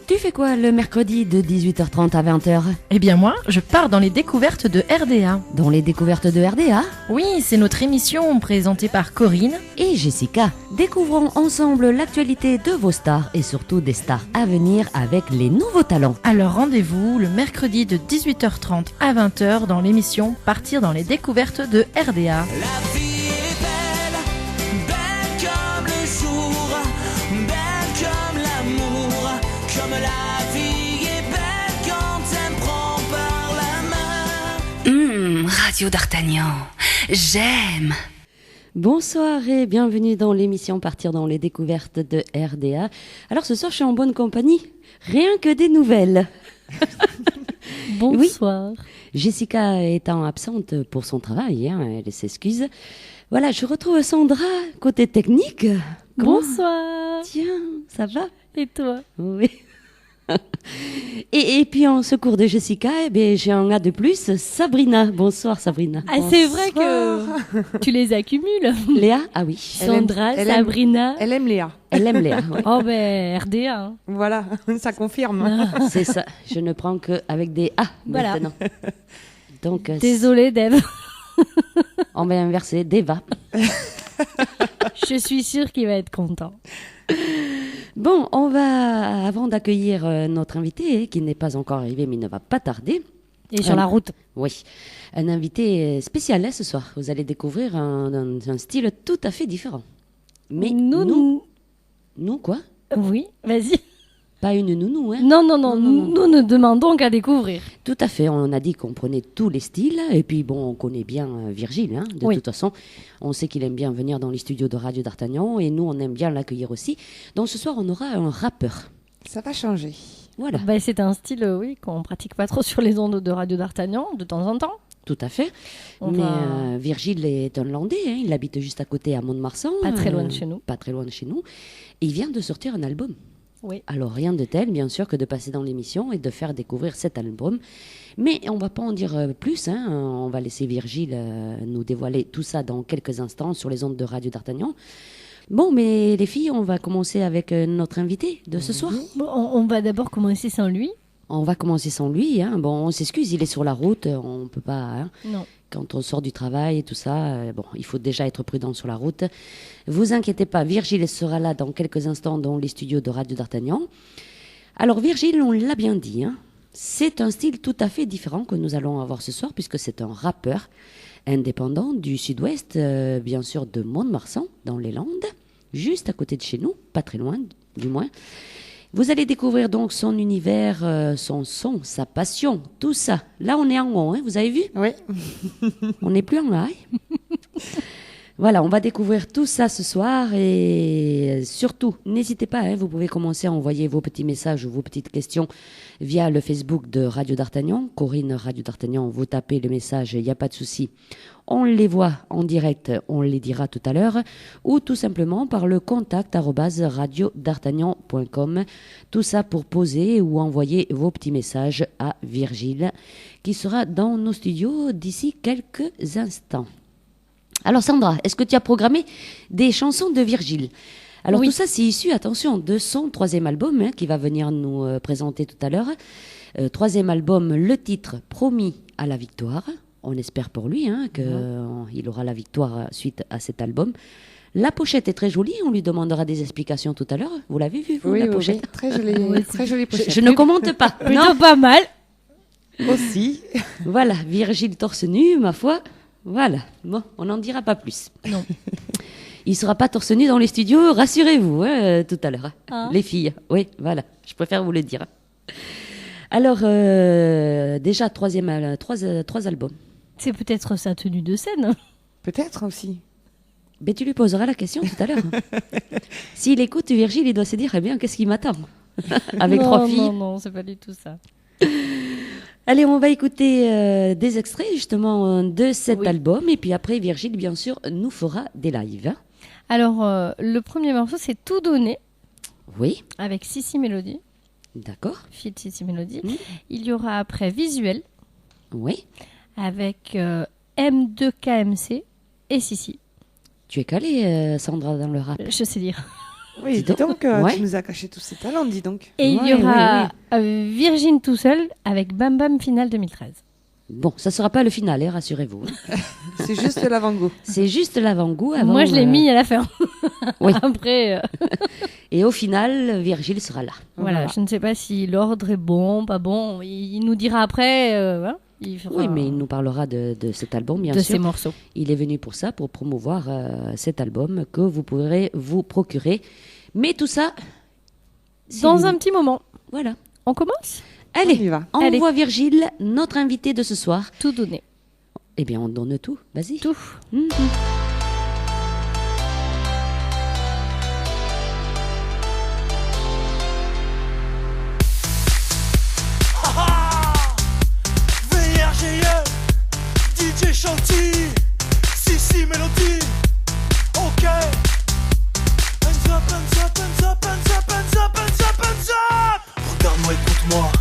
Tu fais quoi le mercredi de 18h30 à 20h? Eh bien moi, je pars dans les découvertes de RDA. Dans les découvertes de RDA? Oui, c'est notre émission présentée par Corinne et Jessica. Découvrons ensemble l'actualité de vos stars et surtout des stars à venir avec les nouveaux talents. Alors rendez-vous le mercredi de 18h30 à 20h dans l'émission Partir dans les découvertes de RDA. La vie est belle, belle comme le jour, belle comme l'amour, comme la vie est belle quand elle me prend par la main. Radio d'Artagnan, j'aime. Bonsoir et bienvenue dans l'émission Partir dans les découvertes de RDA. Alors ce soir je suis en bonne compagnie, rien que des nouvelles. Bonsoir. Oui. Jessica étant absente pour son travail, elle s'excuse. Voilà, je retrouve Sandra côté technique. Bonsoir. Tiens, ça va? Et toi? Oui. Et puis en secours de Jessica, j'ai un A de plus, Sabrina. Bonsoir Sabrina. Ah, c'est vrai que tu les accumules. Léa? Ah oui. Sandra, Sabrina. Elle aime Léa. Elle aime Léa. Ouais. Oh ben RDA. Hein. Voilà, ça confirme. C'est ça. Je ne prends que avec des A maintenant. Donc, désolée Dave. On va inverser Deva. Je suis sûre qu'il va être content. Bon, on va, avant d'accueillir notre invité, qui n'est pas encore arrivé, mais il ne va pas tarder. Et sur la route. Oui, un invité spécial ce soir. Vous allez découvrir un style tout à fait différent. Mais nous quoi? Oui, vas-y. Pas une nounou, hein? Non, nous ne demandons qu'à découvrir. Tout à fait, on a dit qu'on prenait tous les styles, et puis bon, on connaît bien Virgile, de toute façon. On sait qu'il aime bien venir dans les studios de Radio d'Artagnan, et nous, on aime bien l'accueillir aussi. Donc ce soir, on aura un rappeur. Ça va changer. Voilà. Bah, c'est un style, qu'on pratique pas trop sur les ondes de Radio d'Artagnan, de temps en temps. Tout à fait. Mais Virgile est un Landais, il habite juste à côté à Mont-de-Marsan. Pas très loin de chez nous. Pas très loin de chez nous. Et il vient de sortir un album. Oui. Alors rien de tel, bien sûr, que de passer dans l'émission et de faire découvrir cet album. Mais on va pas en dire plus, on va laisser Virgile nous dévoiler tout ça dans quelques instants sur les ondes de Radio d'Artagnan. Bon, mais les filles, on va commencer avec notre invité de ce soir. Bon, on va d'abord commencer sans lui. On va commencer sans lui. Bon, on s'excuse, il est sur la route, on ne peut pas... Non. Quand on sort du travail et tout ça, bon, il faut déjà être prudent sur la route. Vous inquiétez pas, Virgile sera là dans quelques instants dans les studios de Radio d'Artagnan. Alors Virgile, on l'a bien dit, c'est un style tout à fait différent que nous allons avoir ce soir, puisque c'est un rappeur indépendant du sud-ouest, bien sûr de Mont-de-Marsan, dans les Landes, juste à côté de chez nous, pas très loin du moins. Vous allez découvrir donc son univers, son son, sa passion, tout ça. Là, on est en haut, vous avez vu? Oui. On n'est plus en bas. Voilà, on va découvrir tout ça ce soir et surtout, n'hésitez pas, vous pouvez commencer à envoyer vos petits messages ou vos petites questions via le Facebook de Radio d'Artagnan, Corinne Radio d'Artagnan, vous tapez le message, il n'y a pas de souci. On les voit en direct, on les dira tout à l'heure, ou tout simplement par le contact@radiodartagnan.com. Tout ça pour poser ou envoyer vos petits messages à Virgile, qui sera dans nos studios d'ici quelques instants. Alors Sandra, est-ce que tu as programmé des chansons de Virgile? Alors tout ça, c'est issu, attention, de son troisième album, qui va venir nous présenter tout à l'heure. Troisième album, le titre « Promis à la victoire ». On espère pour lui qu'il aura la victoire suite à cet album. La pochette est très jolie, on lui demandera des explications tout à l'heure. Vous l'avez vu, vous, la pochette? Oui, très jolie, très jolie pochette. Je ne commente pas. Plutôt pas mal. Aussi. Voilà, Virgile torse nu, ma foi. Voilà, bon, on n'en dira pas plus. Non. Il ne sera pas torse nu dans les studios, rassurez-vous, tout à l'heure. Les filles, oui, voilà, je préfère vous le dire. Alors, déjà, trois albums. C'est peut-être sa tenue de scène. Peut-être aussi. Mais tu lui poseras la question tout à l'heure. S'il écoute Virgile, il doit se dire, eh bien, qu'est-ce qui m'attend? Avec trois filles. Non, c'est pas du tout ça. Allez, on va écouter des extraits justement de cet album et puis après Virgile, bien sûr, nous fera des lives. Alors, le premier morceau, c'est Tout donner. Oui. Avec Sissi Mélodie. D'accord. Feat Sissi Mélodie. Il y aura après Visuel. Oui. Avec M2KMC et Sissi. Tu es calée, Sandra, dans le rap? Je sais dire. Oui, dis donc, Ouais. tu nous as caché tous ces talents, dis donc. Et il y Ouais, aura Virgin tout seul avec Bam Bam Finale 2013. Bon, ça sera pas le final, hein, rassurez-vous. C'est juste l'avant-goût. C'est juste l'avant-goût. Avant, Moi, je l'ai mis à la fin. Oui. Après, Et au final, Virgile sera là. voilà, je ne sais pas si l'ordre est bon, pas bon. Il nous dira après. Hein, il fera Oui, mais il nous parlera de cet album, bien de sûr. ces morceaux. Il est venu pour ça, pour promouvoir cet album que vous pourrez vous procurer. Mais tout ça, c'est Dans nous. un petit moment. Voilà. On commence ? On y Allez, va. envoie Virgile, notre invité de ce soir. Tout donner. Eh bien, on donne tout. Vas-y. Tout. Mhm. VRGE, DJ Chanty, Sissi Mélodie, ok. Hands up, hands up, hands up, hands up, hands up, hands up, hands up. Regarde-moi, écoute-moi,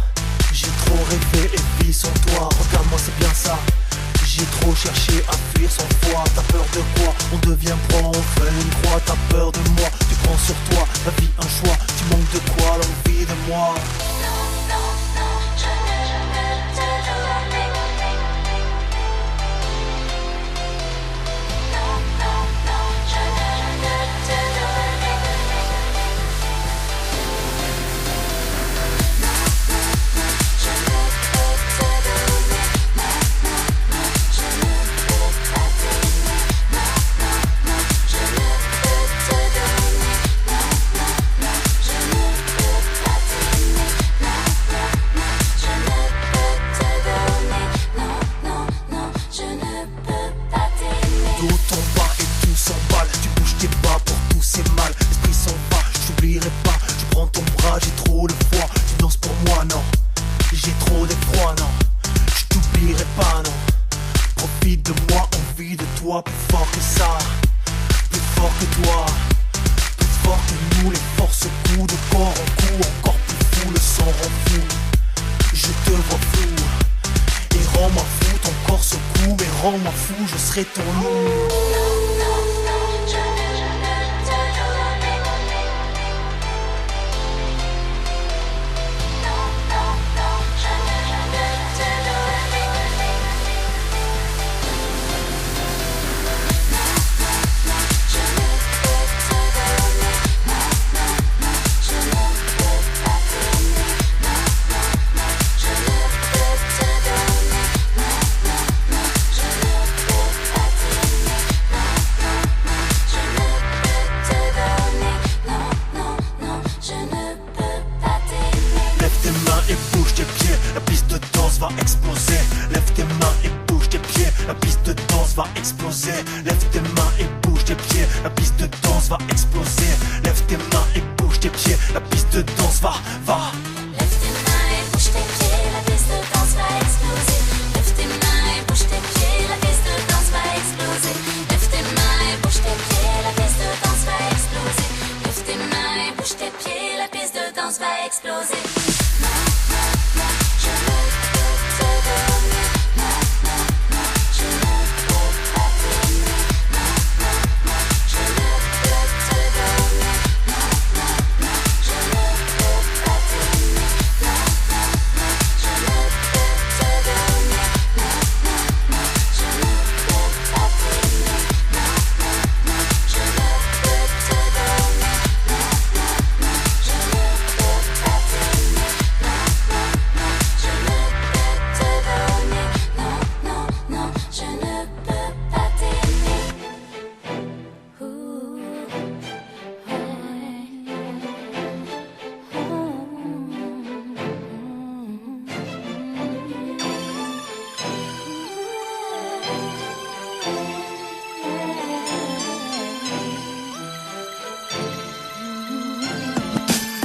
j'ai trop rêvé et vie sans toi. Regarde-moi, c'est bien ça. J'ai trop cherché à fuir sans foi. T'as peur de quoi? On devient proie, on fait une croix. T'as peur de moi, tu prends sur toi. La vie un choix, tu manques de quoi? L'envie de moi. Ton loup.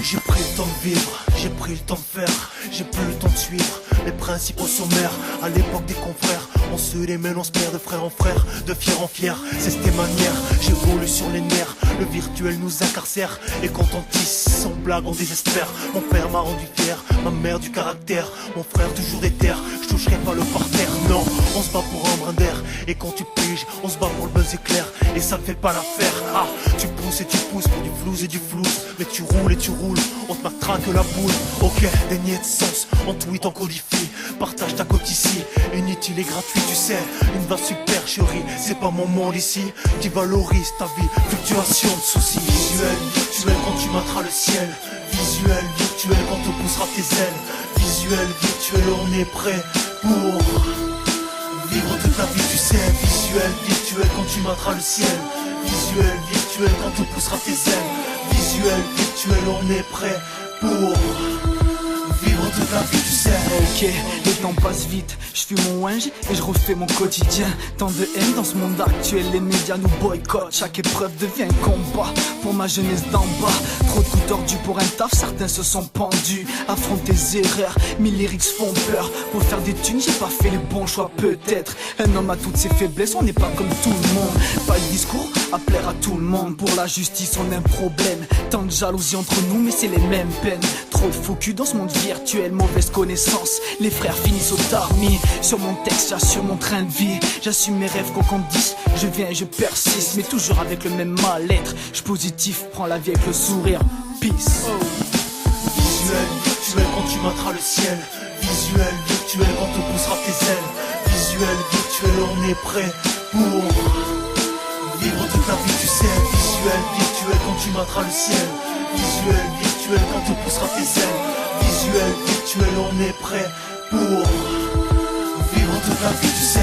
J'ai pris le temps de vivre, j'ai pris le temps de faire, j'ai plus le temps de suivre les principaux sommaires. À l'époque des confrères, on se démêle, on se perd de frère en frère, de fier en fier, c'est cette manière. J'évolue sur les nerfs, le virtuel nous incarcère. Et quand on tisse sans blague on désespère. Mon père m'a rendu fier, ma mère du caractère, mon frère toujours des terres. Je toucherai pas le parterre, non. On se bat pour un brin d'air, et quand tu piges, on se bat pour le buzz éclair. Et ça ne fait pas l'affaire. Ah, tu pousses et tu pousses pour du flouze et du flouze. Mais tu roules et tu roules, on te matraque la boule. Ok, des niais de sens, on tweet, on codifie. Partage ta cote ici, inutile et gratuit, tu sais. Une vaste supercherie, c'est pas mon monde ici. Qui valorise ta vie, fluctuation de soucis. Visuel, virtuel quand tu materas le ciel. Visuel, virtuel quand on poussera tes ailes. Visuel, virtuel, on est prêt pour vivre toute la vie, tu sais. Visuel, virtuel quand tu materas le ciel. Visuel, virtuel quand on poussera tes ailes. Visuel, virtuel, on est prêt pour vivre toute la vie, tu sais. Ok, le temps passe vite, je fuis mon winge et je refais mon quotidien. Tant de haine dans ce monde actuel, les médias nous boycottent. Chaque épreuve devient un combat pour ma jeunesse d'en bas. Trop de coups tordus pour un taf, certains se sont pendus. Affronte tes erreurs, mes lyrics font peur. Pour faire des thunes, j'ai pas fait les bons choix peut-être. Un homme a toutes ses faiblesses, on n'est pas comme tout le monde. Pas le discours à plaire à tout le monde. Pour la justice on a un problème. Tant de jalousie entre nous mais c'est les mêmes peines. Trop de faux cul dans ce monde virtuel, mauvaise connaissance. Les frères finissent au tarmi. Sur mon texte j'assure mon train de vie. J'assume mes rêves qu'on compte 10. Je viens et je persiste, mais toujours avec le même mal-être. Je positif, prends la vie avec le sourire. Peace. Visuel, virtuel quand tu materas le ciel. Visuel, virtuel quand on poussera tes ailes. Visuel, virtuel, on est prêt pour vivre toute la vie, tu sais. Visuel, virtuel quand tu materas le ciel. Visuel, virtuel quand on poussera tes ailes. Visuel, virtuel, on est prêt pour vivre toute la vie, tu sais.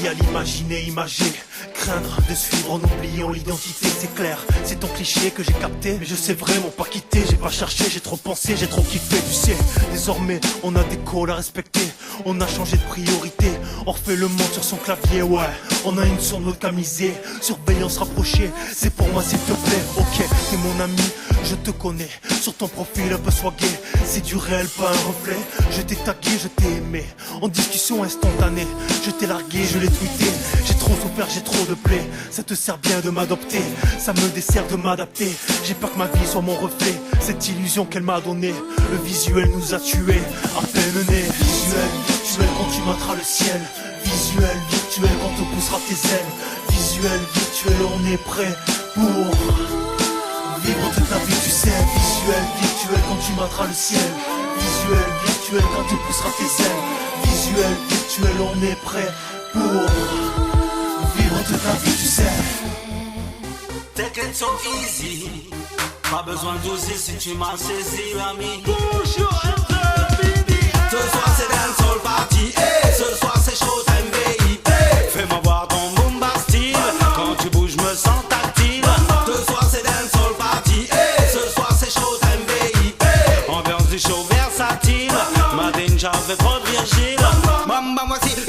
À l'imaginer, imager, craindre de suivre en oubliant l'identité, c'est clair. C'est ton cliché que j'ai capté, mais je sais vraiment pas quitter. J'ai pas cherché, j'ai trop pensé, j'ai trop kiffé, tu sais. Désormais, on a des calls à respecter. On a changé de priorité, on refait le monde sur son clavier, ouais. On a une sur notre camisée, surveillance rapprochée. C'est pour moi s'il te plaît, ok, t'es mon ami, je te connais. Sur ton profil un peu swagué, c'est du réel, pas un reflet. Je t'ai tagué, je t'ai aimé, en discussion instantanée. Je t'ai largué, je l'ai tweeté. J'ai trop souffert, j'ai trop de plaies. Ça te sert bien de m'adopter, ça me dessert de m'adapter. J'ai peur que ma vie soit mon reflet, cette illusion qu'elle m'a donnée. Le visuel nous a tués, à peine nés. Visuel, virtuel quand tu materas le ciel. Visuel, virtuel quand on poussera tes ailes. Visuel, virtuel, on est prêt pour vivre toute la vie, tu sais. Visuel, virtuel quand tu materas le ciel. Visuel, virtuel quand tu pousseras tes ailes. Visuel, virtuel, on est prêt pour vivre toute la vie, tu sais. Take it so easy. Pas besoin d'oser si tu m'as saisi, l'ami. Push your hands up, baby. Ce soir c'est dancehall party, hey. Ce soir c'est showtime, baby, hey. Fais-moi voir ton boomba style. Quand tu bouges, me sens tactile. Ce soir c'est dancehall party, hey. Ce soir c'est showtime, baby, hey. Ambiance du show versatile. Madine, j'avais trop de Virgile. Mamba, voici le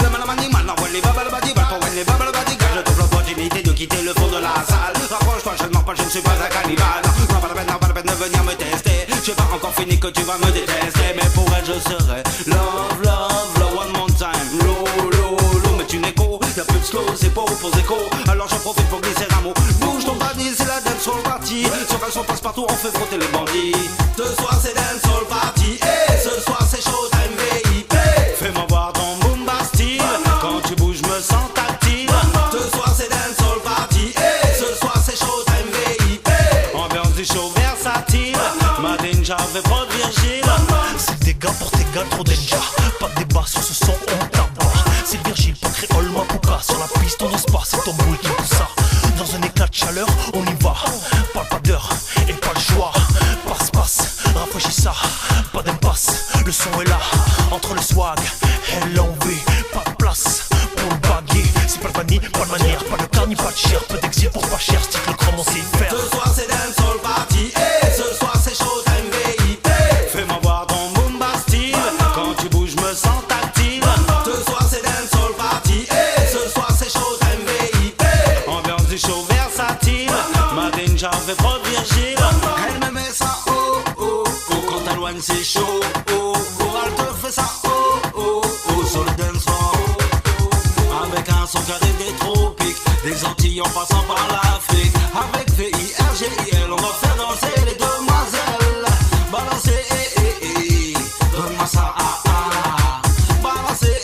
man, envoie les babal badi, les babal badi. Car je trouve l'opportunité de quitter le fond de la salle. Rapproche-toi, je ne mens pas, je ne suis pas un cannibale. Non, pas la peine de venir me tester. J'ai pas encore fini que tu vas me détester. Mais pour elle, je serai love, love, love, one more time. Low, low, low, mais tu n'écho. Y'a plus de slow, c'est pour écho. Alors j'en profite pour glisser un mot. Bouge ton body, c'est la dancehall party. Sur un son passe partout, on fait frotter les bandits. Ce soir c'est dancehall party, hey. Ce soir c'est showtime, baby, hey. Fais-moi voir ton boomba style. Quand tu bouges, me sens tactile. Ce soir c'est dancehall party, hey. Ce soir c'est showtime, baby, hey. Ambiance du show versatile. Madine, j'avais pas de Virgile. C'est des gars pour tes gars, trop déjà. Pas de débat sur ce son, on tabac. C'est Virgile, pas créole, ma pouka. Sur la piste, on n'ose pas, c'est ton boule qui pousse ça. Dans un éclat de chaleur, on y va. Parle pas d'heure et pas de joie. Passe, passe, rafraîchis ça. Pas d'impasse, le son est là. Entre le swag et l'envie. Pas de place pour le baguer. C'est pas le vanille, pas de manière. Pas de carni, pas de chair. Peu d'exil pour pas cher. Stick le chrome, on sait faire. Ce soir c'est dancehall party, hey. Ce soir c'est showtime, baby, hey. Fais-moi voir ton boomba style. Quand tu bouges, me sens tactile. Ce soir c'est dancehall party, hey. Ce soir c'est showtime, un son carré des tropiques, des Antilles en passant par l'Afrique. Avec VIRGIL, on va faire danser les demoiselles. Balancer, donne-moi ça, balancer,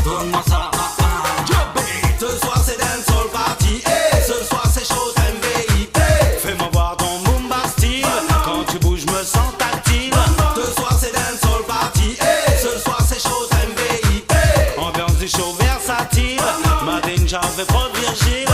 donne-moi ça, Ce soir c'est dancehall party, ce soir c'est showtime VIP. Fais-moi voir ton Mumba style, quand tu bouges me sens tactile. Ce soir c'est dancehall party, ce soir c'est showtime VIP. Ambiance du show versatile, ma danger fait prendre Virgile.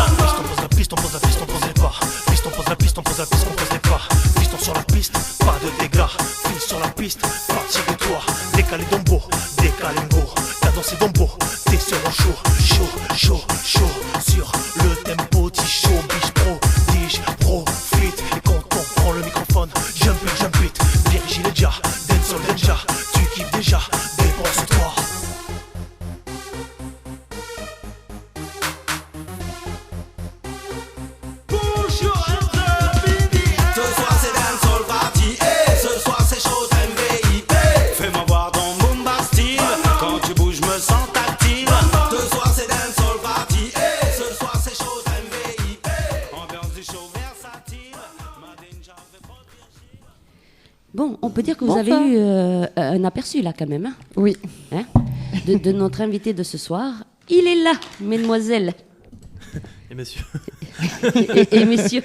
Piston pose la piste, on pose les pas. Piston pose la piste, on pose la piste, on pose les pas. Piston sur la piste, pas de dégâts. File sur la piste, fatigue-toi. Décalé dombo, décalé ngo. T'as dansé dombo, t'es sur un show. Chaud, sur le tempo. T-show, biche pro, tige, profite. Et quand on prend le microphone, jump it. Virgile est déjà, dancehall déjà. Tu kiffes déjà, dépense-toi. Ce soir c'est dancehall party, ce soir c'est showtime VIP. Fais-moi voir ton Mumba style, quand tu bouges me sens tactile. Ce soir c'est dancehall party, ce soir c'est showtime VIP. Ambiance du show versatile, ma danger fait prendre Virgile. Bon, on peut dire que vous Bon, avez ça. eu un aperçu là quand même, hein, Oui. hein, de notre invité de ce soir. Il est là, mesdemoiselles Et messieurs. et messieurs.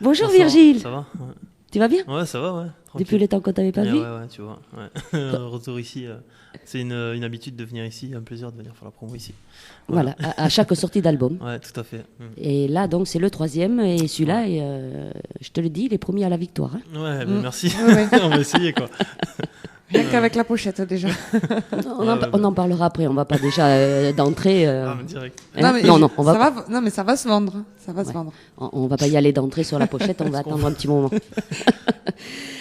Bonjour Bonsoir, Virgile, Ça va? tu vas bien Ouais, ça va, ouais. Tranquille. depuis le temps qu'on t'avait pas Ouais, vu? ouais, tu vois. Ouais. Retour ici. C'est une habitude de venir ici, un plaisir de venir faire la promo ici. Voilà, à chaque sortie d'album. Ouais, tout à fait. Et là, donc, c'est le 3e, et celui-là, je te le dis, il est promis à la victoire. Hein. Ouais, ben merci. Ouais. On va essayer, quoi. Rien qu'avec la pochette déjà. On en parlera après, on va pas déjà d'entrée. Ah, mais direct. hein. mais Non, on va ça va. Non, mais ça va se vendre. Ça va se Ouais. vendre. on va pas y aller d'entrée sur la pochette, on va attendre un petit moment.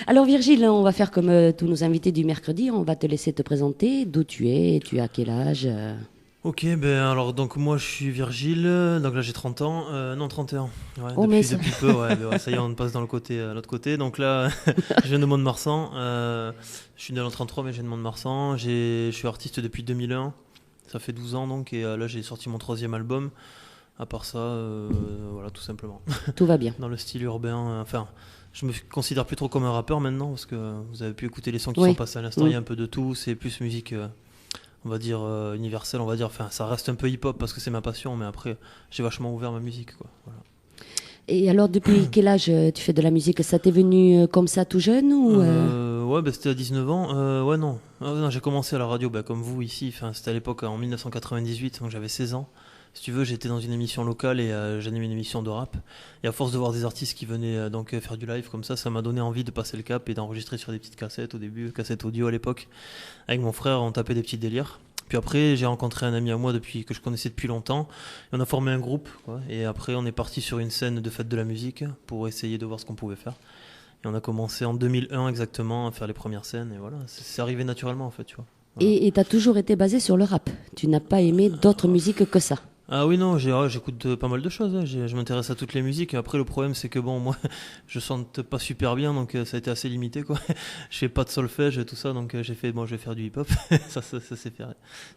Alors Virgile, on va faire comme tous nos invités du mercredi, on va te laisser te présenter, d'où tu es, tu as quel âge Ok, ben alors, donc moi je suis Virgile, donc là j'ai 30 ans, non 31. Ouais, Oh, mais depuis peu, ouais, ben ouais, ça y est, on passe dans l'autre côté. Donc là, je viens de Mont-de-Marsan, je suis né dans le 33, mais je viens de Mont-de-Marsan. Je suis artiste depuis 2001, ça fait 12 ans donc, et là j'ai sorti mon 3e album. À part ça, voilà, tout simplement. Tout va bien. Dans le style urbain, enfin, je me considère plus trop comme un rappeur maintenant, parce que vous avez pu écouter les sons qui Oui. sont passés à l'instant, il y a un peu de tout, c'est plus musique, on va dire, universelle, on va dire, enfin, ça reste un peu hip-hop parce que c'est ma passion, mais après, j'ai vachement ouvert ma musique, quoi. Voilà. Et alors, depuis quel âge tu fais de la musique? Ça t'est venu comme ça tout jeune ou Ouais, bah, c'était à 19 ans, ouais, non. Non, j'ai commencé à la radio, bah, comme vous ici, enfin, c'était à l'époque en 1998, donc j'avais 16 ans. Si tu veux, j'étais dans une émission locale et j'animais une émission de rap. Et à force de voir des artistes qui venaient donc faire du live comme ça m'a donné envie de passer le cap et d'enregistrer sur des petites cassettes au début, cassettes audio à l'époque. Avec mon frère, on tapait des petits délires. Puis après, j'ai rencontré un ami à moi que je connaissais depuis longtemps. Et on a formé un groupe, quoi. Et après, on est parti sur une scène de fête de la musique pour essayer de voir ce qu'on pouvait faire. Et on a commencé en 2001 exactement à faire les premières scènes. Et voilà, c'est arrivé naturellement en fait, tu vois. Voilà. Et t'as toujours été basé sur le rap. Tu n'as pas aimé d'autres musiques que ça. Ah oui, non, j'écoute pas mal de choses, hein. Je m'intéresse à toutes les musiques. Après, le problème, c'est que bon, moi, je chante pas super bien, donc ça a été assez limité, quoi. Je fais pas de solfège et tout ça, donc j'ai fait, bon, je vais faire du hip-hop. ça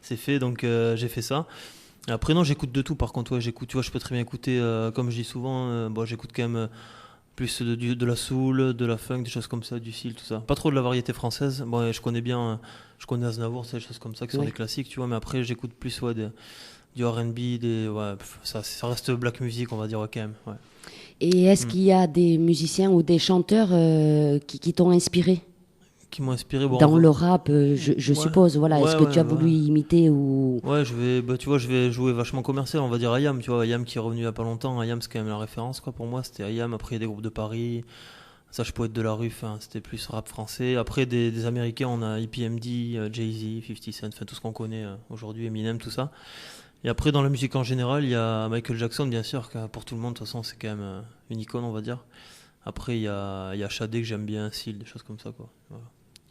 c'est fait, donc j'ai fait ça. Et après, non, j'écoute de tout, par contre, ouais, j'écoute, tu vois, je peux très bien écouter, comme je dis souvent, bon, j'écoute quand même plus de la soul, de la funk, des choses comme ça, du style, tout ça. Pas trop de la variété française. Bon, je connais Aznavour, des choses comme ça, qui sont des classiques, tu vois, mais après, j'écoute plus, ouais, du R&B, ça reste black music, on va dire, ouais, quand même. Ouais. Et est-ce qu'il y a des musiciens ou des chanteurs qui t'ont inspiré Qui m'ont inspiré, bon, dans le rap, je suppose. Voilà. Ouais, est-ce que tu as voulu imiter ou Ouais, je vais jouer vachement commercial, on va dire Ayam, tu vois, Ayam qui est revenu il y a pas longtemps. Ayam, c'est quand même la référence, quoi, pour moi. C'était Ayam. Après, il y a des groupes de Paris. Sage Poète de la rue, c'était plus rap français. Après, des Américains, on a EPMD, Jay-Z, 50 Cent, enfin tout ce qu'on connaît aujourd'hui, Eminem, tout ça. Et après, dans la musique en général, il y a Michael Jackson, bien sûr, pour tout le monde, de toute façon, c'est quand même une icône, on va dire. Après, il y a Shadé que j'aime bien, Seal, des choses comme ça, quoi. Voilà.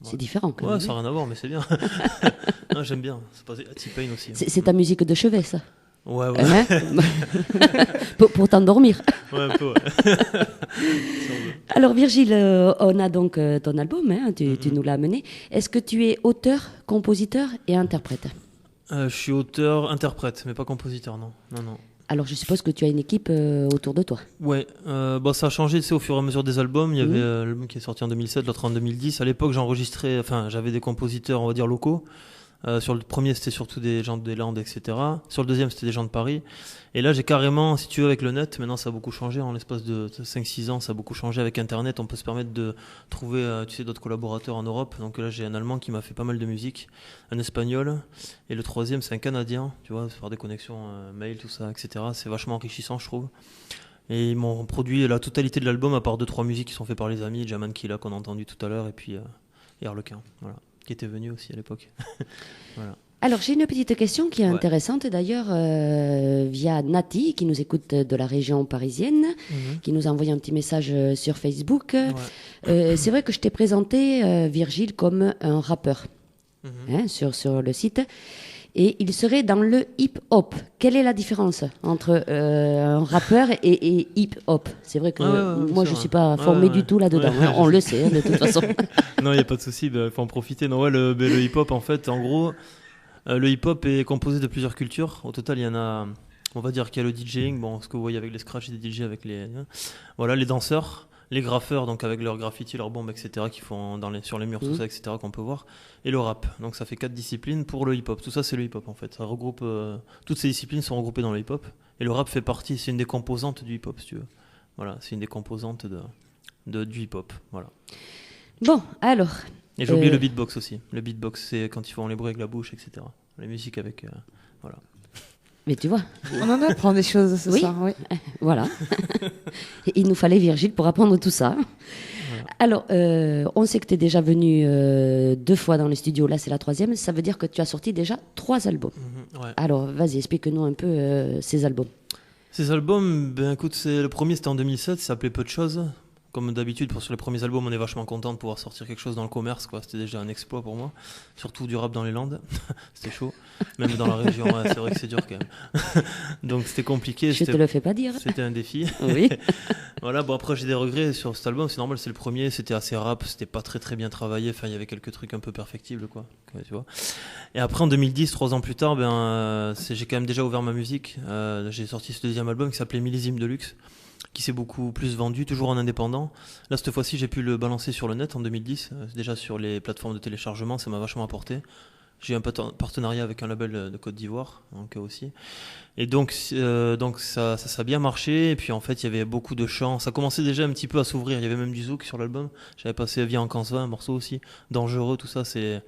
C'est différent, quand même. même. Ça n'a rien à voir, mais c'est bien. Non, j'aime bien. C'est pas T-Pain aussi. C'est ta musique de chevet, ça. Ouais. Hein pour t'endormir. Ouais, un peu, ouais. Alors Virgile, on a donc ton album, hein, tu nous l'as amené. Est-ce que tu es auteur, compositeur et interprète? Je suis auteur, interprète, mais pas compositeur, non. Non. Alors je suppose que tu as une équipe autour de toi. Ouais, ça a changé, au fur et à mesure des albums. Il y avait l'album qui est sorti en 2007, l'autre en 2010. À l'époque, j'avais des compositeurs, on va dire, locaux. Sur le premier, c'était surtout des gens des Landes, etc. Sur le deuxième, c'était des gens de Paris. Et là, j'ai carrément, si tu veux, avec le net, maintenant ça a beaucoup changé. En l'espace de 5-6 ans, ça a beaucoup changé. Avec Internet, on peut se permettre de trouver d'autres collaborateurs en Europe. Donc là, j'ai un Allemand qui m'a fait pas mal de musique, un Espagnol, et le troisième, c'est un Canadien, tu vois, faire des connexions mail, tout ça, etc. C'est vachement enrichissant, je trouve. Et ils m'ont produit la totalité de l'album, à part 2-3 musiques qui sont faites par les amis, Jaman Killa qu'on a entendu tout à l'heure, et puis Harlequin, voilà, qui était venu aussi à l'époque. Voilà. Alors, j'ai une petite question qui est intéressante, d'ailleurs, via Nati, qui nous écoute de la région parisienne, qui nous a envoyé un petit message sur Facebook. C'est vrai que je t'ai présenté Virgile comme un rappeur sur le site, et il serait dans le hip-hop. Quelle est la différence entre un rappeur et hip-hop? C'est vrai que moi, je ne suis pas formé du tout là-dedans, on le sait, de toute façon. Non, il n'y a pas de souci, il faut en profiter. Non, le hip-hop, en fait, en gros... le hip-hop est composé de plusieurs cultures. Au total, il y en a, on va dire qu'il y a le DJing, ce que vous voyez avec les scratchs des DJ, avec les danseurs, les graffeurs, donc avec leurs graffitis, leurs bombes, etc., qui font sur les murs, tout ça, etc., qu'on peut voir, et le rap. Donc ça fait 4 disciplines pour le hip-hop. Tout ça, c'est le hip-hop, en fait. Ça regroupe, toutes ces disciplines sont regroupées dans le hip-hop, et le rap fait partie, c'est une des composantes du hip-hop, si tu veux. Voilà, c'est une des composantes du hip-hop, voilà. Bon, alors... Et j'ai oublié le beatbox aussi. Le beatbox, c'est quand ils font les bruits avec la bouche, etc. Les musiques avec... voilà. Mais tu vois... On en apprend des choses ce soir, oui. Voilà. Il nous fallait Virgile pour apprendre tout ça. Voilà. Alors, on sait que tu es déjà venu 2 fois dans le studio. Là, c'est la 3e. Ça veut dire que tu as sorti déjà 3 albums. Ouais. Alors, vas-y, explique-nous un peu ces albums. Ces albums, écoute, le premier, c'était en 2007. Ça s'appelait Peu de choses. Comme d'habitude, sur les premiers albums, on est vachement content de pouvoir sortir quelque chose dans le commerce, quoi. C'était déjà un exploit pour moi. Surtout du rap dans les Landes. C'était chaud. Même dans la région, c'est vrai que c'est dur quand même. Donc c'était compliqué. Je te le fais pas dire. C'était un défi. Oui. Voilà, après j'ai des regrets sur cet album. C'est normal, c'est le premier. C'était assez rap. C'était pas très très bien travaillé. Enfin, il y avait quelques trucs un peu perfectibles, quoi. Tu vois. Et après, en 2010, 3 ans plus tard, j'ai quand même déjà ouvert ma musique. J'ai sorti ce deuxième album qui s'appelait Millésime de luxe, qui s'est beaucoup plus vendu, toujours en indépendant. Là, cette fois-ci, j'ai pu le balancer sur le net en 2010, déjà sur les plateformes de téléchargement, ça m'a vachement apporté. J'ai eu un partenariat avec un label de Côte d'Ivoire, en cas aussi. Et donc ça a bien marché, et puis en fait, il y avait beaucoup de chants. Ça commençait déjà un petit peu à s'ouvrir, il y avait même du zouk sur l'album. J'avais passé Via en Kansva, un morceau aussi, Dangereux, tout ça, c'est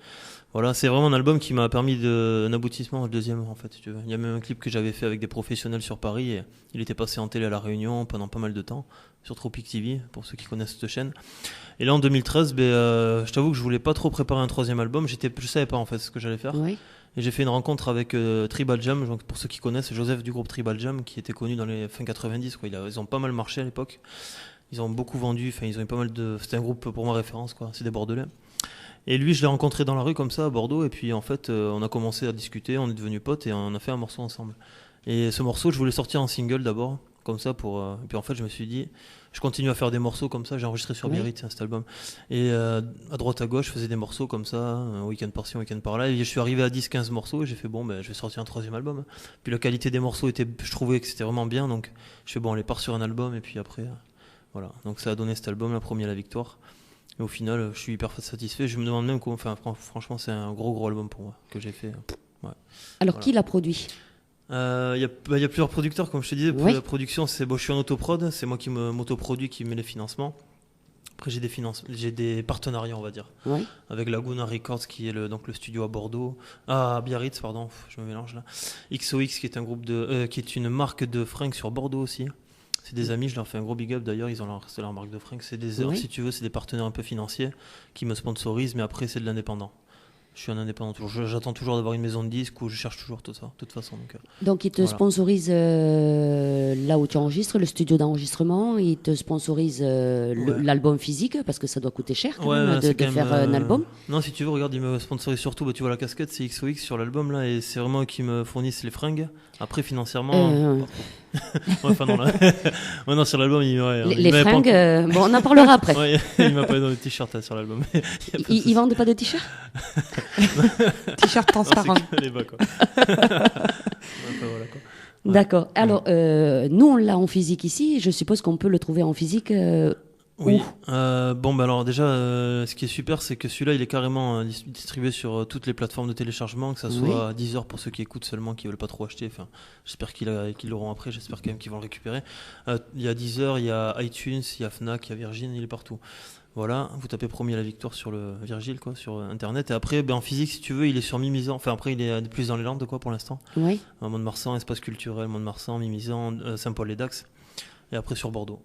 vraiment un album qui m'a permis un aboutissement, le deuxième en fait. Si tu veux. Il y a même un clip que j'avais fait avec des professionnels sur Paris, et il était passé en télé à La Réunion pendant pas mal de temps, sur Tropic TV, pour ceux qui connaissent cette chaîne. Et là en 2013, je t'avoue que je voulais pas trop préparer un 3e album, je savais pas en fait ce que j'allais faire. Oui. Et j'ai fait une rencontre avec Tribal Jam, donc pour ceux qui connaissent, Joseph du groupe Tribal Jam, qui était connu dans les fin 90, quoi. Ils ont pas mal marché à l'époque. Ils ont beaucoup vendu, ils ont eu pas mal de... C'était un groupe pour moi référence, quoi. C'est des Bordelais. Et lui, je l'ai rencontré dans la rue comme ça à Bordeaux, et puis en fait, on a commencé à discuter, on est devenus potes et on a fait un morceau ensemble. Et ce morceau, je voulais sortir en single d'abord, comme ça, et puis en fait, je me suis dit, je continue à faire des morceaux comme ça, j'ai enregistré sur Biarritz, cet album. Et à droite à gauche, je faisais des morceaux comme ça, un week-end par-ci, un week-end par-là, et je suis arrivé à 10-15 morceaux, et j'ai fait, je vais sortir un 3e album. Puis la qualité des morceaux je trouvais que c'était vraiment bien, donc je fais, allez, part sur un album, et puis après, voilà. Donc ça a donné cet album, la première, La Victoire. Et au final, je suis hyper satisfait. Je me demande même comment. Franchement, c'est un gros album pour moi que j'ai fait. Ouais. Alors, qui l'a produit? Il y a plusieurs producteurs, comme je te disais. Pour la production, je suis en autoprod. C'est moi qui m'autoproduis, qui met les financements. Après, j'ai des partenariats, on va dire. Oui. Avec Laguna Records, qui est le studio à Bordeaux. À Biarritz, pardon. Je me mélange là. XOX, qui est un groupe qui est une marque de fringues sur Bordeaux aussi. C'est des amis, je leur fais un gros big up d'ailleurs, c'est leur marque de fringues. C'est des heures, si tu veux, c'est des partenaires un peu financiers qui me sponsorisent, mais après c'est de l'indépendant. Je suis un indépendant toujours. J'attends toujours d'avoir une maison de disques, ou je cherche toujours tout ça, de toute façon. Donc ils te sponsorisent là où tu enregistres, le studio d'enregistrement, ils te sponsorisent l'album physique, parce que ça doit coûter cher quand même de faire un album. Non, si tu veux, regarde, ils me sponsorisent surtout, tu vois la casquette, c'est XOX sur l'album là, et c'est vraiment eux qui me fournissent les fringues. Après, financièrement... enfin non, là. Non, sur l'album, les fringues, on en parlera après. Il m'a pas donné de t-shirt sur l'album. Ils vendent pas de t-shirt? T-shirt transparent. Les bas, quoi. Voilà, quoi. Ouais. D'accord. Alors, nous, on l'a en physique ici. Je suppose qu'on peut le trouver en physique. Oui. Bon, bah alors déjà, ce qui est super, c'est que celui-là, il est carrément distribué sur toutes les plateformes de téléchargement, que ça soit à Deezer pour ceux qui écoutent seulement, qui veulent pas trop acheter. Enfin, j'espère qu'ils l'auront après. J'espère quand même qu'ils vont le récupérer. Il y a Deezer, il y a iTunes, il y a Fnac, il y a Virgin, il est partout. Voilà, vous tapez Promis à la victoire sur le Virgile, quoi, sur Internet. Et après, en physique, si tu veux, il est sur Mimizan. Enfin, après, il est plus dans les Landes, quoi, pour l'instant. Oui. Mont-de-Marsan, Espace culturel, Mont-de-Marsan, Mimizan, Saint-Paul-les-Dax. Et après, sur Bordeaux.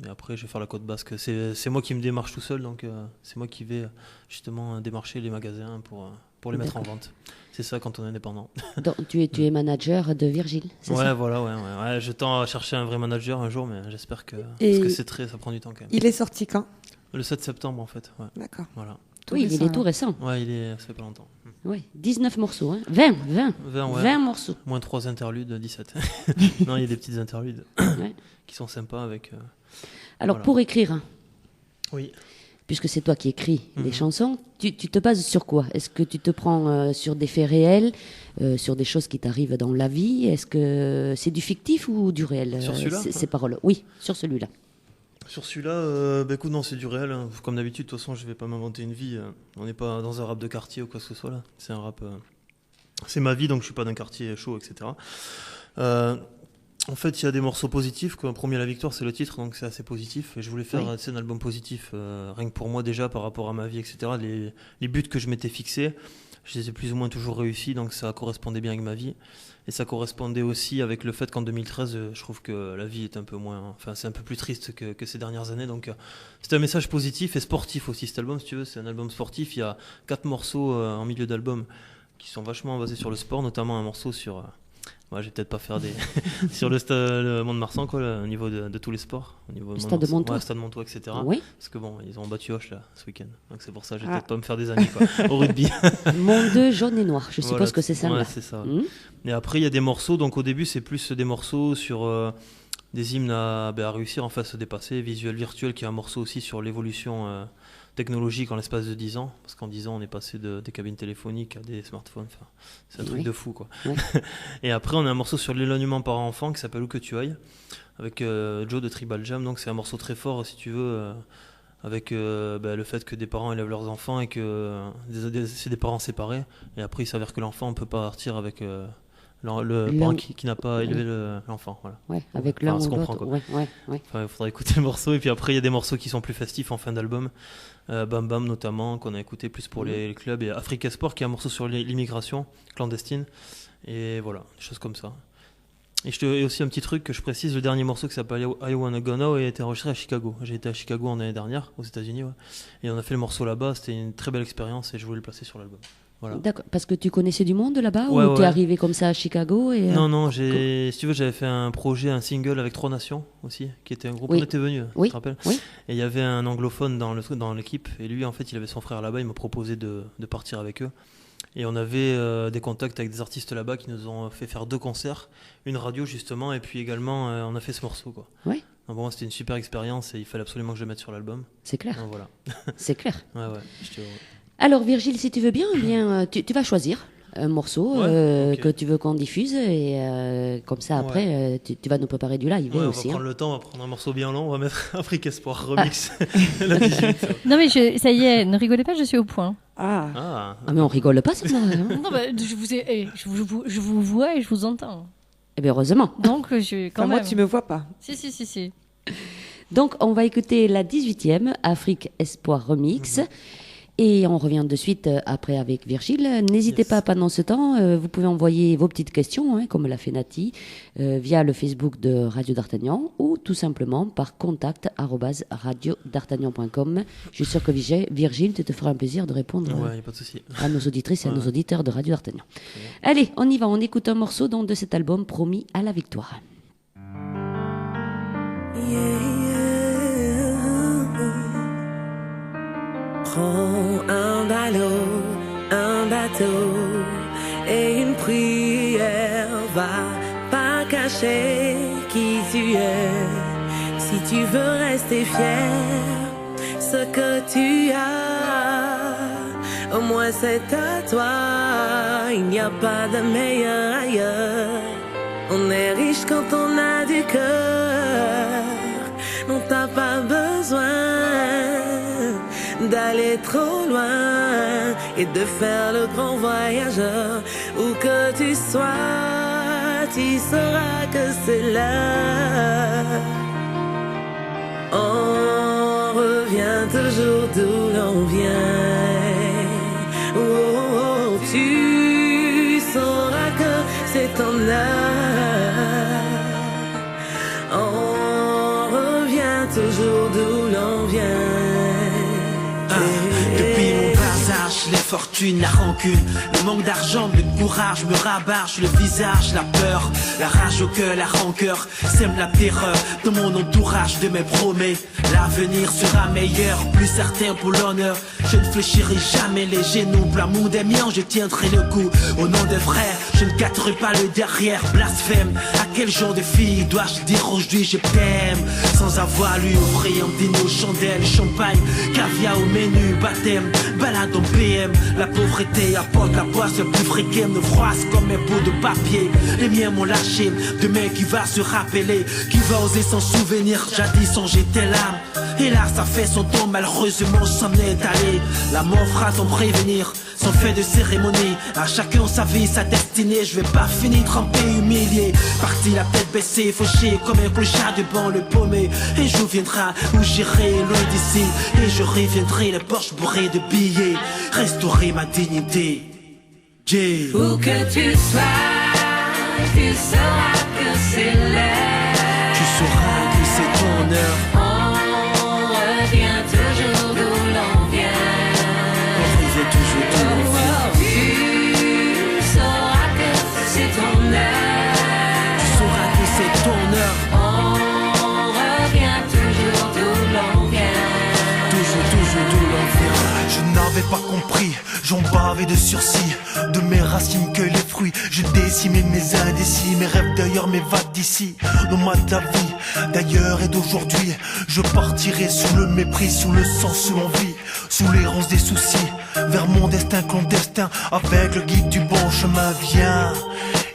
Et après, je vais faire la côte basque. C'est moi qui me démarche tout seul, donc c'est moi qui vais justement démarcher les magasins pour les mettre en vente. C'est ça quand on est indépendant. Donc, tu es manager de Virgile, c'est ça? Voilà, ouais. Je tends à chercher un vrai manager un jour, mais j'espère que parce que ça prend du temps quand même. Il est sorti quand? Le 7 septembre en fait. Ouais. D'accord. Voilà. Oui, il est tout récent. Ouais, ça fait pas longtemps. Oui, 19 morceaux, hein. 20 morceaux. Moins 3 interludes, 17. Non, il y a des petites interludes qui sont sympas avec. Alors, pour écrire, oui. Puisque c'est toi qui écris les chansons, tu te bases sur quoi? Est-ce que tu te prends sur des faits réels, sur des choses qui t'arrivent dans la vie? Est-ce que c'est du fictif ou du réel? Sur celui-là, ces paroles? Oui, sur celui-là. Sur celui-là, écoute, non, c'est du réel. Hein. Comme d'habitude, de toute façon, je vais pas m'inventer une vie. On n'est pas dans un rap de quartier ou quoi que ce soit là. C'est un rap. C'est ma vie, donc je suis pas d'un quartier chaud, etc. En fait, il y a des morceaux positifs. Promis à la victoire, c'est le titre, donc c'est assez positif. Et je voulais faire un album positif, rien que pour moi déjà, par rapport à ma vie, etc. Les buts que je m'étais fixés, je les ai plus ou moins toujours réussis, donc ça correspondait bien avec ma vie. Et ça correspondait aussi avec le fait qu'en 2013, je trouve que la vie est un peu moins... Enfin, c'est un peu plus triste que ces dernières années. Donc, c'est un message positif et sportif aussi, cet album, si tu veux. C'est un album sportif. Il y a 4 morceaux en milieu d'album qui sont vachement basés sur le sport, notamment un morceau sur... je vais peut-être pas faire des... sur le Mont-de-Marsan, quoi, au niveau de tous les sports. Au niveau Stade de Montois. Stade de Montois, etc. Oui. Parce que bon, ils ont battu Hoche, là, ce week-end. Donc c'est pour ça, je vais peut-être pas me faire des amis, quoi, au rugby. Monde 2, jaune et noir, je suppose que c'est ça. Ouais, c'est ça. Et après, il y a des morceaux. Donc au début, c'est plus des morceaux sur des hymnes à réussir, en fait, à se dépasser. Visuel Virtuel, qui est un morceau aussi sur l'évolution... technologique en l'espace de 10 ans, parce qu'en 10 ans on est passé des cabines téléphoniques à des smartphones, enfin, c'est un truc de fou, quoi. Et après on a un morceau sur l'éloignement par enfant qui s'appelle Où que tu ailles, avec Joe de Tribal Jam, donc c'est un morceau très fort si tu veux, avec le fait que des parents élèvent leurs enfants et que c'est des parents séparés, et après il s'avère que l'enfant ne peut pas partir avec le parent qui n'a pas élevé l'enfant, voilà. Avec l'un ou l'autre. Enfin, il faudra écouter le morceau. Et puis après, il y a des morceaux qui sont plus festifs en fin d'album. Bam Bam notamment, qu'on a écouté plus pour les clubs. Et Afrique Sport, qui est un morceau sur l'immigration clandestine. Et voilà, des choses comme ça. Et aussi un petit truc que je précise, le dernier morceau qui s'appelle I Wanna Go Now a été enregistré à Chicago. J'ai été à Chicago en année dernière, aux États-Unis, et on a fait le morceau là-bas. C'était une très belle expérience et je voulais le placer sur l'album. Voilà. D'accord, parce que tu connaissais du monde là-bas ou t'es arrivé comme ça à Chicago Non, si tu veux, j'avais fait un projet, avec 3 nations aussi, qui était un groupe, on était venus, tu te rappelles ? Et il y avait un anglophone dans l'équipe, et lui, en fait, il avait son frère là-bas, il m'a proposé de partir avec eux. Et on avait des contacts avec des artistes là-bas qui nous ont fait faire 2 concerts, une radio justement, et puis également, on a fait ce morceau, quoi. Oui. Donc bon, c'était une super expérience et il fallait absolument que je le mette sur l'album. C'est clair. Donc, voilà. C'est clair. Ouais, j'étais heureux. Alors Virgile, si tu veux bien, tu vas choisir un morceau que tu veux qu'on diffuse et comme ça après tu vas nous préparer du live aussi. On va prendre le temps, on va prendre un morceau bien long, on va mettre Afrique Espoir Remix. La 18. Non mais ça y est, ne rigolez pas, je suis au point. Ah mais on rigole pas ça. Non je vous vois et je vous entends. Eh bien heureusement. Donc quand même. Moi tu me vois pas. Si. Donc on va écouter la 18e Afrique Espoir Remix. Et on revient de suite après avec Virgile. N'hésitez pas pendant ce temps, vous pouvez envoyer vos petites questions, comme l'a fait Nati, via le Facebook de Radio D'Artagnan ou tout simplement par contact@radiodartagnan.com. Je suis sûr que Virgile, tu te feras un plaisir de répondre y a pas de souci. à nos auditrices et à nos auditeurs de Radio D'Artagnan. Allez, on y va, on écoute un morceau de cet album Promis à la victoire. Prends un ballot, un bateau et une prière. Va pas cacher qui tu es. Si tu veux rester fier, ce que tu as, au moins c'est à toi. Il n'y a pas de meilleur ailleurs. On est riche quand on a du cœur. On t'a pas besoin d'aller trop loin et de faire le grand voyageur. Où que tu sois, tu sauras que c'est là. On revient toujours d'où l'on vient. Oh, oh, oh, tu sauras que c'est ton âme. On revient toujours d'où l'on vient. Depuis mon bas âge, les fortunes, la rancune, le manque d'argent, le courage me rabarche le visage, la peur, la rage au cœur, la rancœur sème la terreur dans mon entourage de mes promets. L'avenir sera meilleur, plus certain pour l'honneur. Je ne fléchirai jamais les genoux, l'amour des miens, je tiendrai le coup. Au nom des frères, je ne gâterai pas le derrière, blasphème. À quel genre de fille dois-je dire aujourd'hui je t'aime, sans avoir lui offrir un dîner aux chandelles, champagne, caviar au menu, baptême, balade en PM. La pauvreté apporte la poisse plus fréquente, me froisse comme un pot de papier. Les miens m'ont lâché, demain qui va se rappeler, qui va oser s'en souvenir, jadis sans jeter l'âme. Et là ça fait son temps, malheureusement s'en est allé. La mort fera sans prévenir, sans fait de cérémonie. À chacun sa vie, sa destinée. Je vais pas finir trempé, humilié, parti la tête baissée, fauché comme un clochard devant le paumé. Un jour viendra où j'irai loin d'ici, et je reviendrai les poches bourrées de billets, restaurer ma dignité. Jay. Où que tu sois, tu sauras que c'est l'heure. Tu sauras que c'est ton heure. On revient toujours d'où l'on vient. On revient toujours d'où l'on vient. Tu sauras que c'est ton heure. Tu sauras que c'est ton heure. On revient toujours d'où l'on vient. Toujours d'où l'on vient. Je n'avais pas compris, j'en bavais de sursis. De mes racines que les fruits, je décimais mes indécis. Mes rêves d'ailleurs m'évadent d'ici. Nomade de la vie, d'ailleurs et d'aujourd'hui. Je partirai sous le mépris, sous le sang, sous l'envie, sous l'errance des soucis, vers mon destin clandestin, avec le guide du bon chemin. Viens.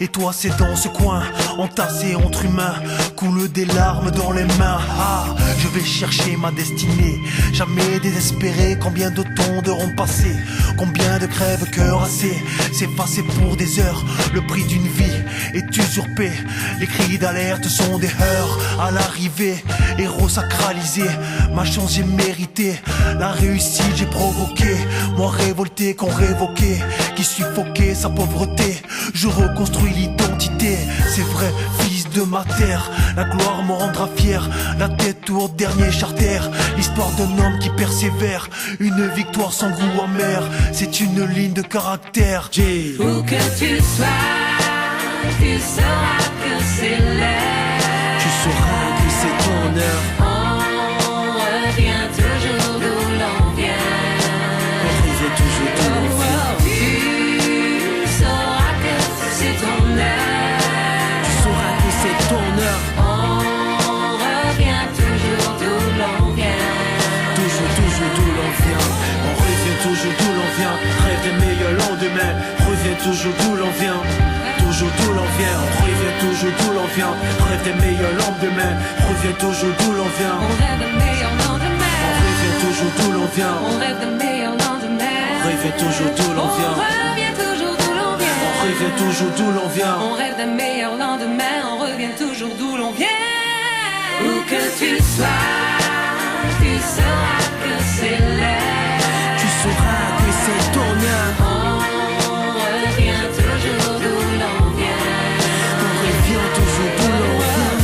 Et toi c'est dans ce coin, entassé entre humains, coule des larmes dans les mains. Ah, je vais chercher ma destinée, jamais désespéré. Combien de temps devront passer, combien de crèves-cœurs assez, s'effacer pour des heures. Le prix d'une vie est usurpé, les cris d'alerte sont des heurts. À l'arrivée, héros sacralisé, ma chance j'ai mérité, la réussite j'ai provoqué. Moi révolté qu'on révoquait, qui suffoquait sa pauvreté. Je reconstruis l'identité, c'est vrai, fils de ma terre. La gloire me rendra fier, la tête au dernier charter. L'histoire d'un homme qui persévère, une victoire sans goût amer. C'est une ligne de caractère. Jay. Où que tu sois, tu sauras que c'est l'heure. Tu sauras que c'est ton heure. On revient toujours d'où l'on vient. On revient toujours d'où l'on vient. Tu sauras que c'est ton heure. Tu sauras que c'est ton heure. On revient toujours d'où l'on vient. Toujours d'où l'on vient. On revient toujours d'où l'on vient, rêve des meilleurs lendemains. Revient toujours d'où l'on vient, toujours d'où l'on vient. On revient toujours d'où l'on vient, rêve des meilleurs lendemains. Revient toujours d'où l'on vient, On rêve de meilleurs lendemains. on revient toujours d'où l'on vient. On rêve de meilleurs lendemains. On revient toujours d'où l'on vient, On revient toujours d'où l'on vient. on revient toujours d'où l'on vient. On rêve de meilleurs lendemains. On revient toujours d'où l'on vient. Où que tu sois, tu sauras que c'est l'heure. Tu sauras que c'est ton heure. On revient toujours d'où l'on vient. On revient toujours d'où l'on vient.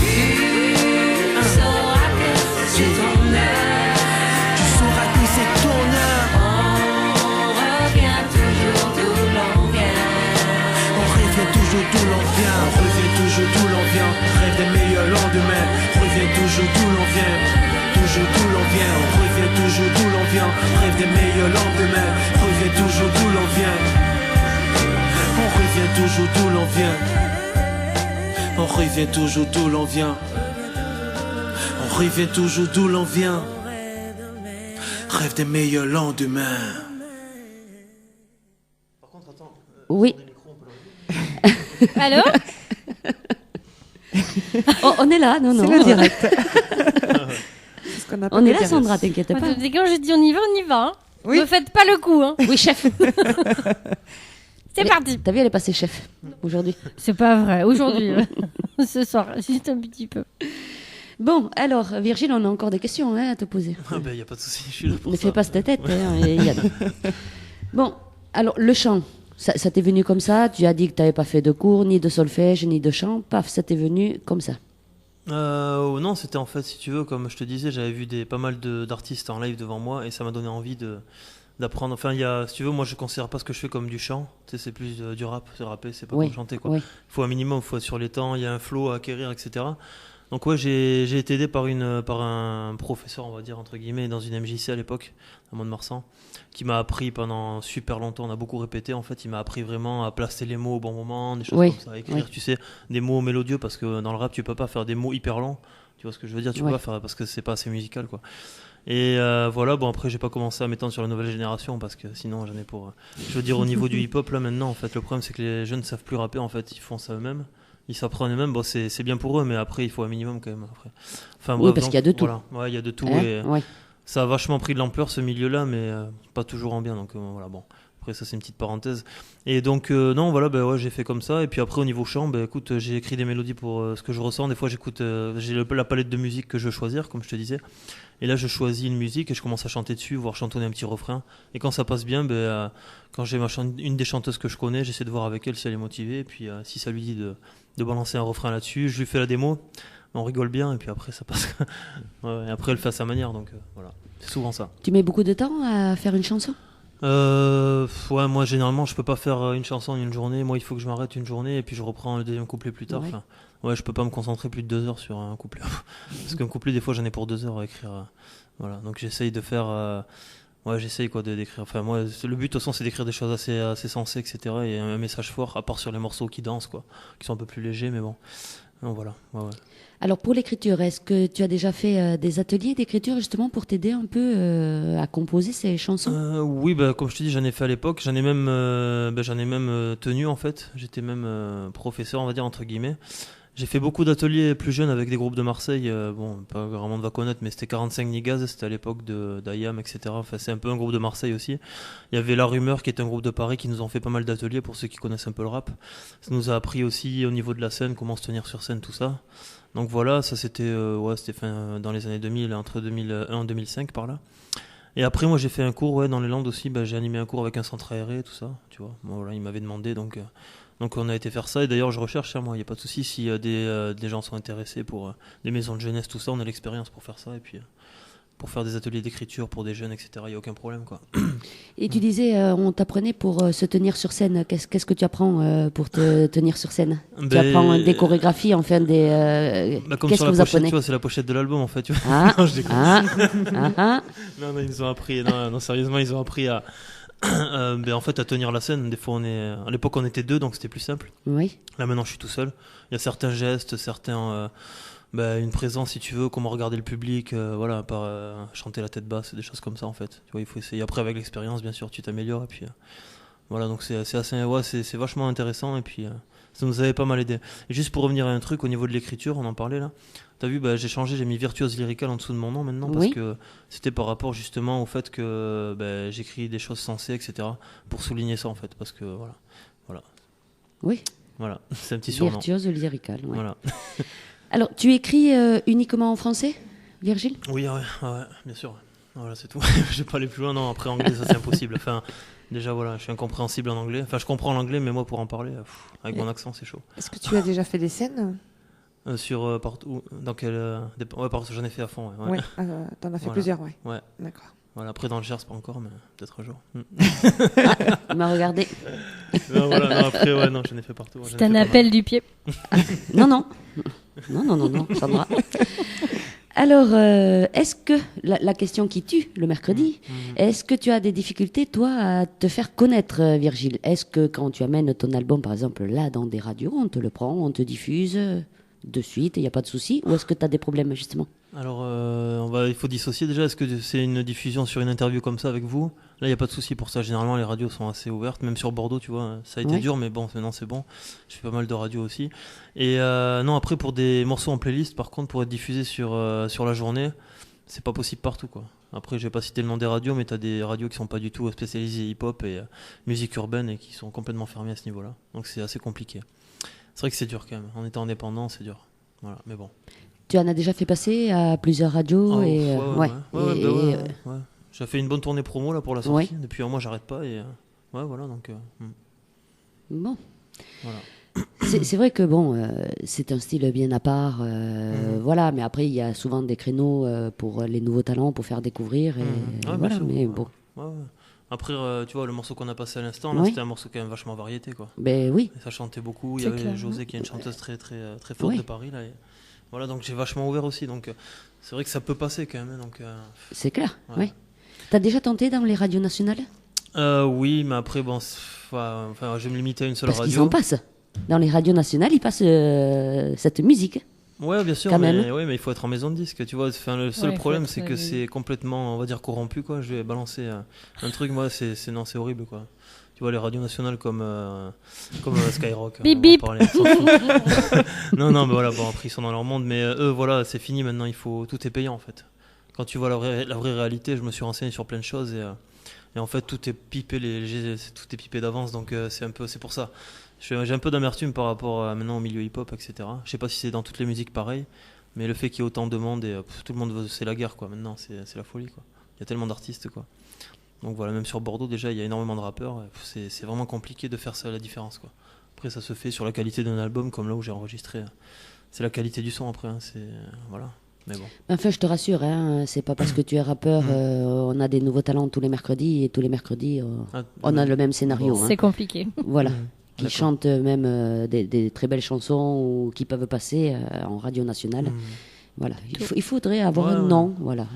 Tu sauras que c'est ton heure. Tu sauras que c'est ton heure. On revient toujours d'où l'on vient. On revient toujours d'où l'on vient. On revient toujours d'où l'on vient, rêve des meilleurs lendemains. Revient toujours d'où l'on vient, toujours d'où l'on vient. On revient toujours d'où l'on vient, rêve des meilleurs lendemains. Revient toujours d'où l'on vient, on revient toujours d'où l'on vient. On revient toujours d'où l'on vient. On revient toujours d'où l'on vient. Rêve des meilleurs lendemains. Oui. Allô? On est là, non, non. C'est le direct. C'est ce qu'on appelle On est le là, direct. Sandra, t'inquiète pas. Dès quand j'ai dit on y va, hein. Oui. Me faites pas le coup, hein. Oui, chef. C'est parti. T'as vu, elle est passée chef aujourd'hui. C'est pas vrai, aujourd'hui. Ce soir, juste un petit peu. Bon, alors, Virgile, on a encore des questions à te poser. Ah ben, y a pas de souci, je suis là pour Ne ça. fais pas cette tête. Hein, Yann. Bon, alors, le chant, ça t'est venu comme ça? Tu as dit que tu n'avais pas fait de cours, ni de solfège, ni de chant. Paf, ça t'est venu comme ça. Non, c'était en fait, si tu veux, comme je te disais, j'avais vu pas mal d'artistes en live devant moi et ça m'a donné envie d'apprendre. Enfin, si tu veux, moi je considère pas ce que je fais comme du chant. Tu sais, c'est plus du rap. C'est rapper, c'est pas Oui, comme chanter, quoi. oui. Il faut un minimum, il faut être sur les temps, il y a un flow à acquérir, etc. Donc ouais, j'ai été aidé par un professeur, on va dire, entre guillemets, dans une MJC à l'époque, à Mont-de-Marsan, qui m'a appris pendant super longtemps, on a beaucoup répété, en fait, il m'a appris vraiment à placer les mots au bon moment, des choses Oui, comme ça, à écrire, oui. tu sais, des mots mélodieux, parce que dans le rap, tu peux pas faire des mots hyper longs, tu vois ce que je veux dire, tu Ouais. peux pas faire, parce que c'est pas assez musical, quoi. Et voilà, bon après j'ai pas commencé à m'étendre sur la nouvelle génération parce que sinon j'en ai pour... je veux dire au niveau du hip-hop là maintenant en fait le problème c'est que les jeunes ne savent plus rapper en fait, ils font ça eux-mêmes, ils s'apprennent eux-mêmes, bon c'est bien pour eux mais après il faut un minimum quand même après. Enfin, Oui, bref, parce donc, qu'il y a de tout. Voilà. Ouais, il y a de tout Hein? et Ouais. ça a vachement pris de l'ampleur ce milieu là mais pas toujours en bien donc voilà bon. Après ça c'est une petite parenthèse. Et donc non voilà ben ouais j'ai fait comme ça et puis après au niveau chant ben écoute j'ai écrit des mélodies pour ce que je ressens, des fois j'écoute j'ai la palette de musique que je veux choisir comme je te disais. Et là je choisis une musique et je commence à chanter dessus, voire chantonner un petit refrain. Et quand ça passe bien ben quand j'ai une des chanteuses que je connais, j'essaie de voir avec elle si elle est motivée et puis si ça lui dit de balancer un refrain là-dessus, je lui fais la démo. On rigole bien et puis après ça passe. Ouais, et après elle fait à sa manière donc voilà, c'est souvent ça. Tu mets beaucoup de temps à faire une chanson? Ouais, moi généralement je peux pas faire une chanson en une journée. Moi il faut que je m'arrête une journée et puis je reprends le deuxième couplet plus tard. Ouais. Enfin, ouais, je peux pas me concentrer plus de 2 heures sur un couplet. Parce qu'un couplet des fois j'en ai pour 2 heures à écrire. Voilà, donc j'essaye de faire. Ouais, j'essaye quoi d'écrire. Enfin moi le but de toute façon c'est d'écrire des choses assez sensées etc. Et un message fort à part sur les morceaux qui dansent quoi, qui sont un peu plus légers mais bon. Donc voilà. Ouais. Alors pour l'écriture, est-ce que tu as déjà fait des ateliers d'écriture justement pour t'aider un peu à composer ces chansons? Oui, bah, comme je te dis, j'en ai fait à l'époque. J'en ai même tenu en fait. J'étais même professeur, on va dire entre guillemets. J'ai fait beaucoup d'ateliers plus jeunes avec des groupes de Marseille. Bon, pas grand monde va connaître, mais c'était 45 Nigaz. C'était à l'époque d'Ayam, etc. Enfin, c'est un peu un groupe de Marseille aussi. Il y avait La Rumeur, qui est un groupe de Paris, qui nous ont fait pas mal d'ateliers pour ceux qui connaissent un peu le rap. Ça nous a appris aussi au niveau de la scène, comment se tenir sur scène, tout ça. Donc voilà, ça c'était dans les années 2000, entre 2001 et 2005 par là. Et après moi j'ai fait un cours dans les Landes aussi, j'ai animé un cours avec un centre aéré, tout ça, tu vois. Bon, voilà, ils m'avaient demandé donc on a été faire ça et d'ailleurs je recherche moi, il n'y a pas de souci si des gens sont intéressés pour des maisons de jeunesse, tout ça, on a l'expérience pour faire ça et puis pour faire des ateliers d'écriture pour des jeunes, etc. Il n'y a aucun problème quoi. Et tu disais, on t'apprenait pour se tenir sur scène. Qu'est-ce que tu apprends pour te tenir sur scène? Tu apprends des chorégraphies, enfin des. Comme Qu'est-ce sur que la vous pochette, apprenez? tu vois, c'est la pochette de l'album en fait. Tu vois. Ah, Non, je déconne. ah. Non, ils nous ont appris. Non, sérieusement, ils ont appris à. En fait, à tenir la scène. Des fois, à l'époque, on était 2, donc c'était plus simple. Oui. Là, maintenant, je suis tout seul. Il y a certains gestes, une présence, si tu veux, comment regarder le public, voilà, par chanter la tête basse, des choses comme ça, en fait. Tu vois, il faut essayer. Après, avec l'expérience, bien sûr, tu t'améliores. Et puis, voilà, donc c'est assez, c'est vachement intéressant. Et puis, ça nous avait pas mal aidé. Et juste pour revenir à un truc, au niveau de l'écriture, on en parlait là. T'as vu, j'ai changé, j'ai mis virtuose lyrical en dessous de mon nom maintenant parce que c'était par rapport justement au fait que j'écris des choses sensées, etc. Pour souligner ça en fait, parce que voilà. Oui. Voilà, c'est un petit surnom. Virtuose lyrical. Ouais. Voilà. Alors, tu écris uniquement en français, Virgile? Oui, ouais, bien sûr. Voilà, c'est tout. Je vais pas aller plus loin. Non, après anglais, ça c'est impossible. Enfin, déjà voilà, je suis incompréhensible en anglais. Enfin, je comprends l'anglais, mais moi pour en parler, avec mon accent, c'est chaud. Est-ce que tu as déjà fait des scènes? Sur partout, dans quel partout, j'en ai fait à fond. Ouais. Oui, t'en as fait plusieurs, ouais. Ouais. D'accord. Voilà, après dans le Gers, pas encore, mais peut-être un jour. Il m'a regardé. Non, après, j'en ai fait partout. C'est un appel du pied. Non, Sandra. Alors, est-ce que, la question qui tue le mercredi, est-ce que tu as des difficultés, toi, à te faire connaître, Virgile? Est-ce que quand tu amènes ton album, par exemple, là, dans des radios, on te le prend, on te diffuse? de suite, il n'y a pas de souci, ou est-ce que tu as des problèmes justement? Alors, il faut dissocier déjà. Est-ce que c'est une diffusion sur une interview comme ça avec vous? Là, il n'y a pas de souci pour ça. Généralement, les radios sont assez ouvertes. Même sur Bordeaux, tu vois, ça a été dur, mais bon, maintenant c'est bon. Je fais pas mal de radios aussi. Et non, après, pour des morceaux en playlist, par contre, pour être diffusés sur la journée, c'est pas possible partout, quoi. Après, je vais pas citer le nom des radios, mais tu as des radios qui sont pas du tout spécialisées hip-hop et musique urbaine et qui sont complètement fermées à ce niveau-là. Donc, c'est assez compliqué. C'est vrai que c'est dur quand même. En étant indépendant, c'est dur. Voilà, mais bon. Tu en as déjà fait passer à plusieurs radios ouais. J'ai fait une bonne tournée promo là pour la sortie. Ouais. Depuis un mois, j'arrête pas et voilà donc. Bon. Voilà. C'est vrai que bon, c'est un style bien à part, voilà. Mais après, il y a souvent des créneaux pour les nouveaux talents, pour faire découvrir. Et, voilà. Sûr, mais bon. Ouais. Après, tu vois, le morceau qu'on a passé à l'instant, là, c'était un morceau quand même vachement variété, quoi. Ben oui. Et ça chantait beaucoup. Il y avait José qui est une chanteuse très forte de Paris là. Et voilà, donc j'ai vachement ouvert aussi. Donc c'est vrai que ça peut passer quand même. Donc. C'est clair. Oui. T'as déjà tenté dans les radios nationales? Oui, mais après bon, je vais me limiter à une seule radio. Parce qu'ils en passent. Dans les radios nationales, ils passent cette musique. Ouais, bien sûr, mais il faut être en maison de disque, tu vois. Enfin, le seul problème, c'est que c'est complètement, on va dire, corrompu, quoi. Je vais balancer un truc, moi, c'est horrible, quoi. Tu vois, les radios nationales comme Skyrock. Bip bip. Non, mais voilà, bon, après ils sont dans leur monde, mais eux, voilà, c'est fini maintenant. Tout est payant en fait. Quand tu vois la vraie réalité, je me suis renseigné sur plein de choses et en fait tout est pipé, tout est pipé d'avance, donc c'est pour ça. J'ai un peu d'amertume par rapport à maintenant au milieu hip-hop, etc. Je sais pas si c'est dans toutes les musiques pareil, mais le fait qu'il y ait autant de monde et tout le monde c'est la guerre, quoi. Maintenant, c'est la folie, quoi. Il y a tellement d'artistes, quoi. Donc voilà, même sur Bordeaux déjà, il y a énormément de rappeurs. C'est vraiment compliqué de faire ça la différence, quoi. Après, ça se fait sur la qualité d'un album, comme là où j'ai enregistré. C'est la qualité du son après. Voilà. Mais bon. Enfin, je te rassure, c'est pas parce que tu es rappeur, on a des nouveaux talents tous les mercredis et tous les mercredis, on a le même scénario. C'est compliqué. Voilà. Qui chantent même des très belles chansons ou qui peuvent passer en radio nationale. Voilà, il faudrait avoir un nom, voilà.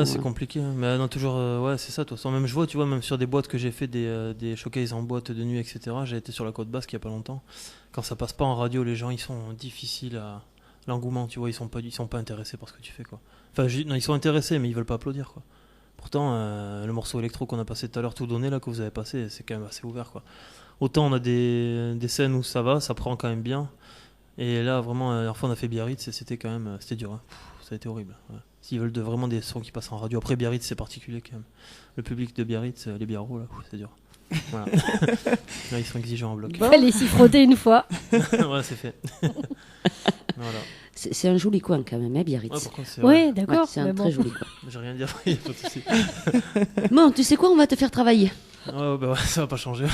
C'est compliqué, mais non, toujours, c'est ça, de toute façon. Même je vois, tu vois, même sur des boîtes que j'ai fait, des showcases en boîte de nuit, etc. J'ai été sur la côte basque il y a pas longtemps. Quand ça passe pas en radio, les gens, ils sont difficiles à l'engouement, tu vois, ils sont pas intéressés par ce que tu fais, quoi. Enfin, non, ils sont intéressés, mais ils veulent pas applaudir, quoi. Pourtant, le morceau électro qu'on a passé tout à l'heure, tout donné, là, que vous avez passé, c'est quand même assez ouvert, quoi. Autant on a des scènes où ça prend quand même bien. Et là, vraiment, la dernière fois, on a fait Biarritz et c'était quand même, c'était dur. Hein. Ça a été horrible. Ouais. S'ils veulent vraiment des sons qui passent en radio. Après, Biarritz, c'est particulier quand même. Le public de Biarritz, les biarros, là, c'est dur. Voilà. Là, ils sont exigeants en bloc. Il fallait s'y frotter une fois. Ouais, c'est fait. Voilà. C'est un joli coin quand même, hein, Biarritz. Oui, d'accord. Ouais, c'est un très joli coin. J'ai rien dit après, il n'y a pas de souci. Bon, tu sais quoi, on va te faire travailler. Ça va pas changer.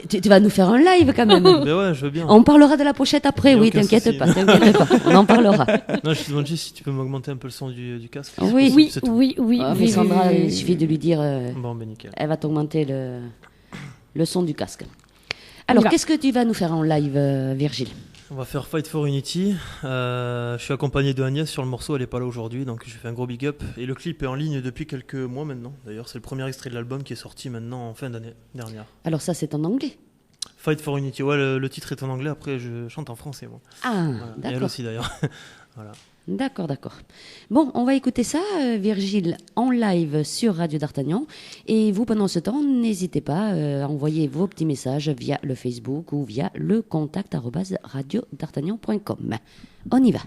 Tu vas nous faire un live quand même. Ben ouais, je veux bien. On parlera de la pochette après, oui, t'inquiète pas, on en parlera. Non, je te demande juste si tu peux m'augmenter un peu le son du casque. Oui. Mais Sandra, il suffit de lui dire. Bon, ben nickel. Elle va t'augmenter le son du casque. Alors, qu'est-ce que tu vas nous faire en live, Virgile ? On va faire Fight for Unity. Je suis accompagné de Agnès sur le morceau, elle n'est pas là aujourd'hui, donc je fais un gros big up. Et le clip est en ligne depuis quelques mois maintenant. D'ailleurs, c'est le premier extrait de l'album qui est sorti maintenant en fin d'année dernière. Alors ça, c'est en anglais ? Fight for Unity, ouais, le titre est en anglais, après je chante en français. Moi. Ah, voilà. d'accord. Et elle aussi d'ailleurs. Voilà. D'accord. Bon, on va écouter ça, Virgile, en live sur Radio D'Artagnan. Et vous, pendant ce temps, n'hésitez pas à envoyer vos petits messages via le Facebook ou via le contact@radiodartagnan.com. On y va.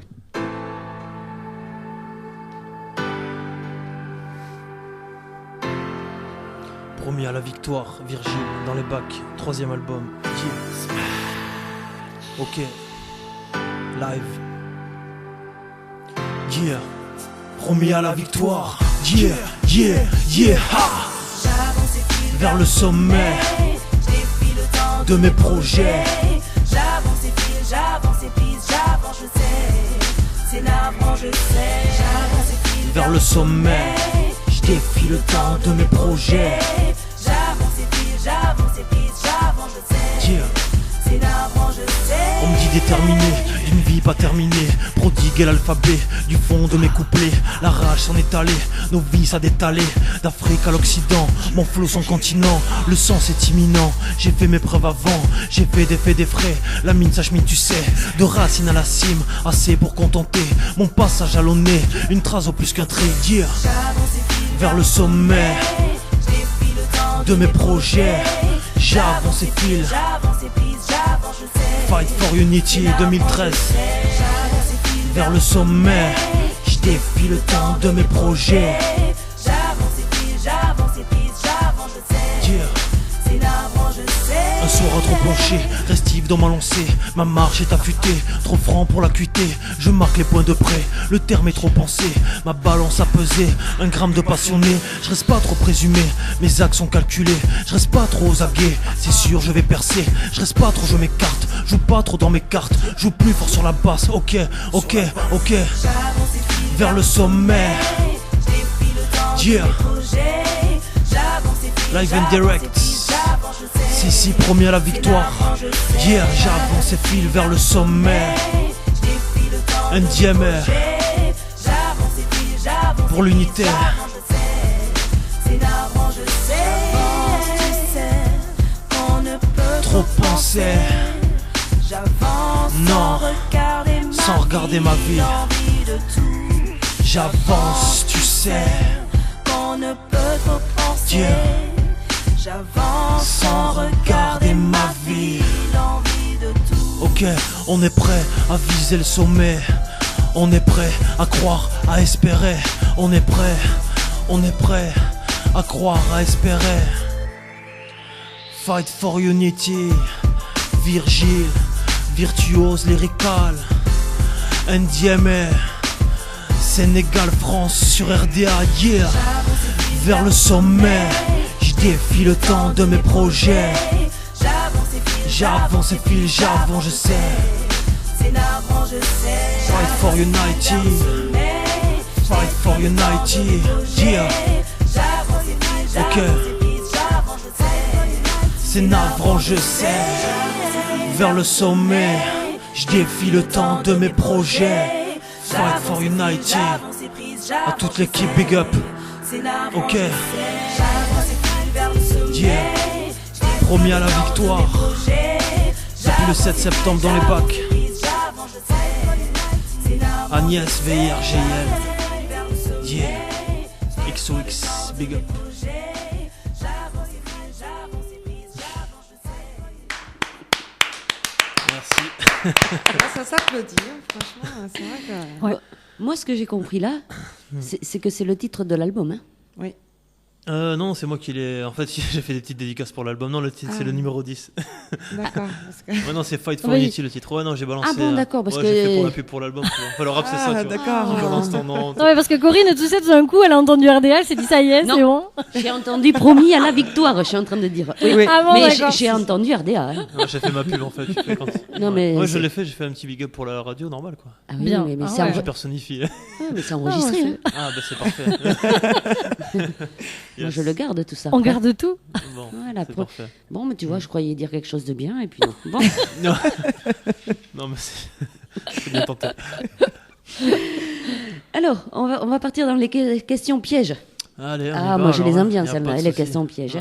Promis à la victoire, Virgile, dans les bacs, 3e album. Ok. Live. Yeah, promis à la victoire. Yeah, ha. Vers le sommet de mes projets. J'avance et pile, j'avance, je sais. C'est navrant, je sais. J'avance et pile, vers le sommet. Je défie le temps de mes projets. J'avance et pile, j'avance, je sais. Yeah. C'est navrant, je sais. On me dit déterminé, une vie pas terminée, prodiguer l'alphabet du fond de mes couplets. La rage s'en est allée, nos vies ça détalé. D'Afrique à l'Occident, mon flot son continent. Le sens est imminent, j'ai fait mes preuves avant. J'ai fait des faits, des frais, la mine s'achemine tu sais. De racine à la cime, assez pour contenter mon passage jalonné. Une trace au plus qu'un trait, yeah. Vers le sommet de mes projets, j'avance et file. Fight for Unity 2013. Vers le sommet, je défie le temps de mes projets. Un soir trop penché, restive dans ma lancée. Ma marche est affûtée, trop franc pour l'acuité. Je marque les points de près, le terme est trop pensé. Ma balance a pesé, 1 gramme de passionné. Je reste pas trop présumé, mes axes sont calculés. Je reste pas trop aux aguets, c'est sûr je vais percer. Je reste pas trop, je m'écarte, joue pas trop dans mes cartes. Joue plus fort sur la basse, ok. Vers le sommet, yeah. Live and direct. Si, promis à la victoire. Yeah, j'avance et file vers le sommet. Un diamant pour l'unité. Trop penser. Non, sans regarder ma vie. J'avance, tu sais. Yeah. Sans regarder ma vie. Ok, on est prêt à viser le sommet. On est prêt à croire, à espérer. On est prêt à croire, à espérer. Fight for Unity. Virgile, virtuose lyrical. NDMA, Sénégal, France sur RDA, yeah. Vers le sommet, je défie le temps de mes projets. J'avance et file, j'avance, je sais. Fight for Unity. Fight for Unity, yeah. Ok. C'est navrant, je sais. Vers le sommet, je défie le temps de mes projets. Fight for Unity. À toute l'équipe, big up. Ok. Yeah. Promis à la victoire. Depuis le 7 septembre dans les bacs. Agnès, VIRGL. Yeah. XOX, big up. Ça s'applaudit, franchement, c'est vrai que... Ouais. Moi, ce que j'ai compris là, c'est que c'est le titre de l'album. Hein. Oui. Non, c'est moi qui l'ai. En fait, j'ai fait des petites dédicaces pour l'album. Non, le titre, c'est le numéro 10. D'accord. Ouais, non, c'est Fight for Unity, le titre. Ouais, non, j'ai balancé. Ah bon, d'accord. Parce que j'ai fait pour la pub pour l'album. Enfin, le rap, c'est ça, tu vois. D'accord. Je balance ton nom. Non, mais parce que Corinne, tout ça, tout d'un coup, elle a entendu RDA, elle s'est dit ça y est, Non. c'est bon. J'ai entendu promis à la victoire, je suis en train de dire. Oui, Oui. Ah bon, mais d'accord. j'ai entendu RDA. Hein. Ouais, j'ai fait ma pub en fait. Tu fais quand... Non, mais ouais, je c'est- l'ai fait, j'ai fait un petit big up pour la radio, normal quoi. Ah oui, Bien. mais Ah c'est ouais. Je personnifie. mais c'est enregistré. Ah, hein. Ah, bah c'est parfait. Moi, je le garde tout ça. On garde tout. Bon, Voilà, c'est parfait. Bon, mais tu vois, je croyais dire quelque chose de bien, et puis non. Bon. Non, non mais c'est bien tenté. Alors, on va partir dans les questions pièges. Allez, on y Ah, va, moi, je alors, les aime bien, y a celles-là, pas de les souci. questions pièges.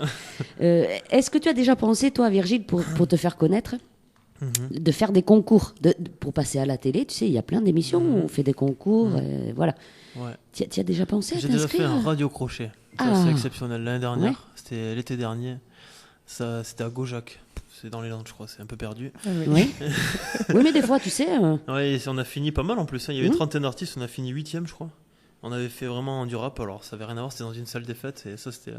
Est-ce que tu as déjà pensé, toi, Virgile, pour te faire connaître, de faire des concours, pour passer à la télé? Tu sais, il y a plein d'émissions où on fait des concours, voilà. Ouais. Tu as déjà pensé à J'ai déjà fait t'inscrire? un radio crochet. Ça, Ah. c'est exceptionnel. L'année dernière, Ouais. c'était l'été dernier. Ça, c'était à Gaujac. C'est dans les Landes, je crois. C'est un peu perdu. Oui. Oui, mais des fois, tu sais... Ouais, et on a fini pas mal en plus. Hein. Il y avait une trentaine d'artistes. On a fini 8ème, je crois. On avait fait vraiment du rap. Alors, ça avait rien à voir. C'était dans une salle des fêtes. Et ça, c'était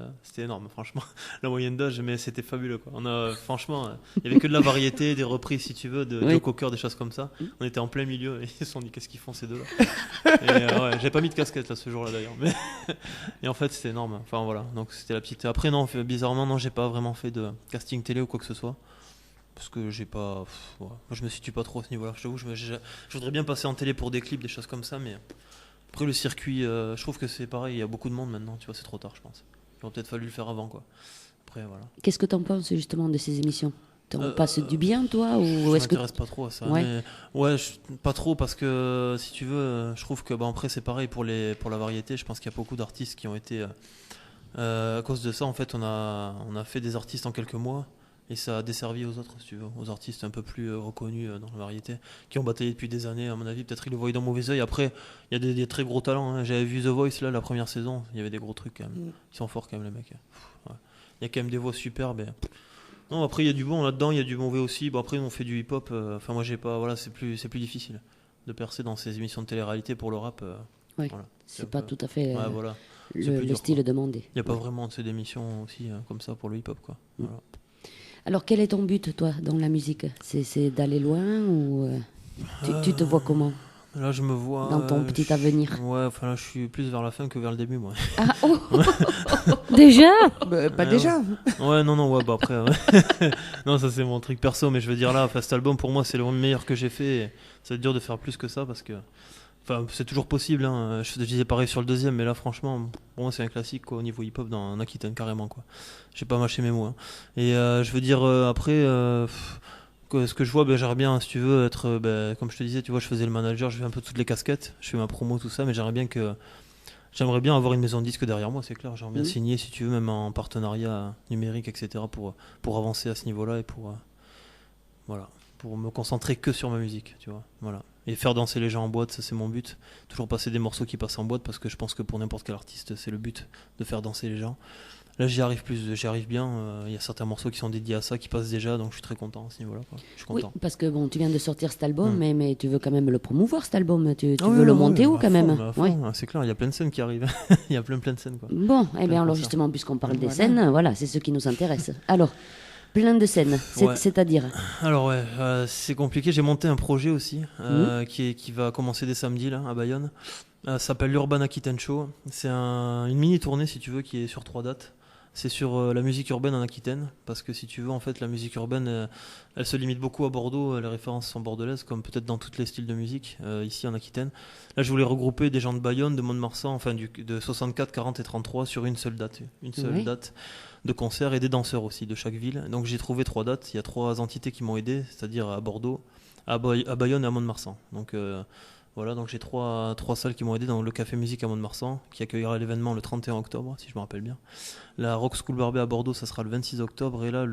énorme, franchement. La moyenne d'âge, mais c'était fabuleux, quoi. On a, franchement, il y avait que de la variété, des reprises, si tu veux, de Oui. Joe Cocker, des choses comme ça. On était en plein milieu. Et ils se sont dit, qu'est-ce qu'ils font, ces deux-là? Et ouais, j'avais pas mis de casquette, là, ce jour-là, d'ailleurs. Mais... et en fait, c'était énorme. Enfin, voilà. Donc, c'était la petite. Après, non, bizarrement, non, j'ai pas vraiment fait de casting télé ou quoi que ce soit. Parce que j'ai pas. Ouais. Moi, je me situe pas trop à ce niveau-là. Je t'avoue, je voudrais bien passer en télé pour des clips, des choses comme ça, mais après le circuit, je trouve que c'est pareil. Il y a beaucoup de monde maintenant, tu vois, c'est trop tard, je pense. Il aurait peut-être fallu le faire avant, quoi. Après, voilà. Qu'est-ce que tu en penses, justement, de ces émissions? t'en passes du bien, toi, ou Je est-ce que m'intéresse pas trop à ça. Ouais. Mais ouais, pas trop parce que si tu veux, je trouve que après c'est pareil pour la variété. Je pense qu'il y a beaucoup d'artistes qui ont été à cause de ça. En fait, on a fait des artistes en quelques mois et ça a desservi aux autres, si tu veux, aux artistes un peu plus reconnus dans la variété, qui ont bataillé depuis des années. À mon avis, peut-être ils le voyaient d'un mauvais œil. Après, il y a des très gros talents. Hein. J'avais vu The Voice là la première saison. Il y avait des gros trucs quand même. Ils sont forts quand même les mecs. Ouais. Il y a quand même des voix superbes. Non, après il y a du bon là-dedans, il y a du mauvais aussi. Bon, après on fait du hip-hop. Enfin moi j'ai pas, voilà, c'est plus difficile de percer dans ces émissions de télé-réalité pour le rap. Oui, Voilà. c'est pas tout à fait Ouais, voilà. C'est le plus dur, style quoi. demandé. Il n'y a pas vraiment d'émissions aussi comme ça pour le hip-hop, quoi. Voilà. Alors, quel est ton but, toi, dans la musique? C'est d'aller loin ou tu te vois comment Là je me vois dans ton petit avenir? Ouais, enfin là je suis plus vers la fin que vers le début, moi. Ah, oh Déjà? Pas déjà. Ouais, non, ouais, bah après, ouais. Non, ça c'est mon truc perso, mais je veux dire là, enfin, cet album pour moi c'est le meilleur que j'ai fait. Et ça va être dur de faire plus que ça parce que, enfin, c'est toujours possible. Hein. Je disais pareil sur le deuxième, mais là, franchement, pour moi c'est un classique quoi, au niveau hip-hop en Aquitaine carrément quoi. J'ai pas mâché mes mots. Hein. Et je veux dire après, ce que je vois, j'aimerais bien, si tu veux, être, comme je te disais, tu vois, je faisais le manager, je fais un peu toutes les casquettes, je fais ma promo, tout ça, mais j'aimerais bien avoir une maison de disque derrière moi, c'est clair. J'aimerais bien signer, si tu veux, même en partenariat numérique, etc., pour avancer à ce niveau-là et voilà, pour me concentrer que sur ma musique, tu vois. Voilà. Et faire danser les gens en boîte, ça c'est mon but. Toujours passer des morceaux qui passent en boîte parce que je pense que pour n'importe quel artiste, c'est le but de faire danser les gens. Là, j'y arrive bien. Il y a certains morceaux qui sont dédiés à ça, qui passent déjà, donc je suis très content à ce niveau-là, quoi. Je suis content. Oui, parce que bon, tu viens de sortir cet album, mais tu veux quand même le promouvoir, cet album. Tu Ah veux ouais, le ouais, monter où à quand fond, même? à fond, Ouais. c'est clair, il y a plein de scènes qui arrivent. Il y a plein de scènes, quoi. Bon, eh Plein bien de alors concerts. justement, puisqu'on parle des Voilà. scènes, voilà, c'est ce qui nous intéresse. Alors, plein de scènes, Ouais. c'est-à-dire? Alors ouais, c'est compliqué. J'ai monté un projet aussi qui va commencer dès samedi là à Bayonne. Ça s'appelle l'Urban Aquitaine Show. C'est une mini tournée si tu veux qui est sur 3 dates. C'est sur la musique urbaine en Aquitaine parce que si tu veux en fait la musique urbaine elle se limite beaucoup à Bordeaux. Les références sont bordelaises comme peut-être dans tous les styles de musique ici en Aquitaine. Là je voulais regrouper des gens de Bayonne, de Mont-de-Marsan, enfin de 64, 40 et 33 sur une seule date de concert et des danseurs aussi de chaque ville. Donc j'ai trouvé 3 dates. Il y a 3 entités qui m'ont aidé, c'est-à-dire à Bordeaux, à Bayonne et à Mont-de-Marsan. Donc voilà, donc j'ai 3 salles qui m'ont aidé dans le Café Musique à Mont-de-Marsan, qui accueillera l'événement le 31 octobre, si je me rappelle bien. La Rock School Barbet à Bordeaux, ça sera le 26 octobre. Et là,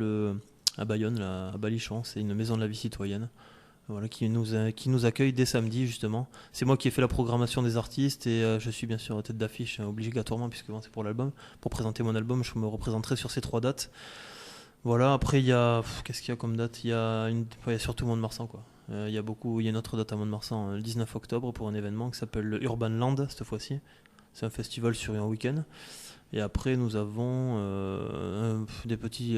à Bayonne, à Balichon, c'est une maison de la vie citoyenne. Voilà, qui nous accueille dès samedi, justement. C'est moi qui ai fait la programmation des artistes et je suis bien sûr tête d'affiche obligatoirement, puisque bon, c'est pour l'album. Pour présenter mon album, je me représenterai sur ces 3 dates. Voilà, après, il y a. Qu'est-ce qu'il y a comme date? Il y a surtout Mont-de-Marsan, quoi. Il y a une autre date à Mont-de-Marsan, le 19 octobre, pour un événement qui s'appelle le Urban Land, cette fois-ci. C'est un festival sur un week-end. Et après, nous avons des petits.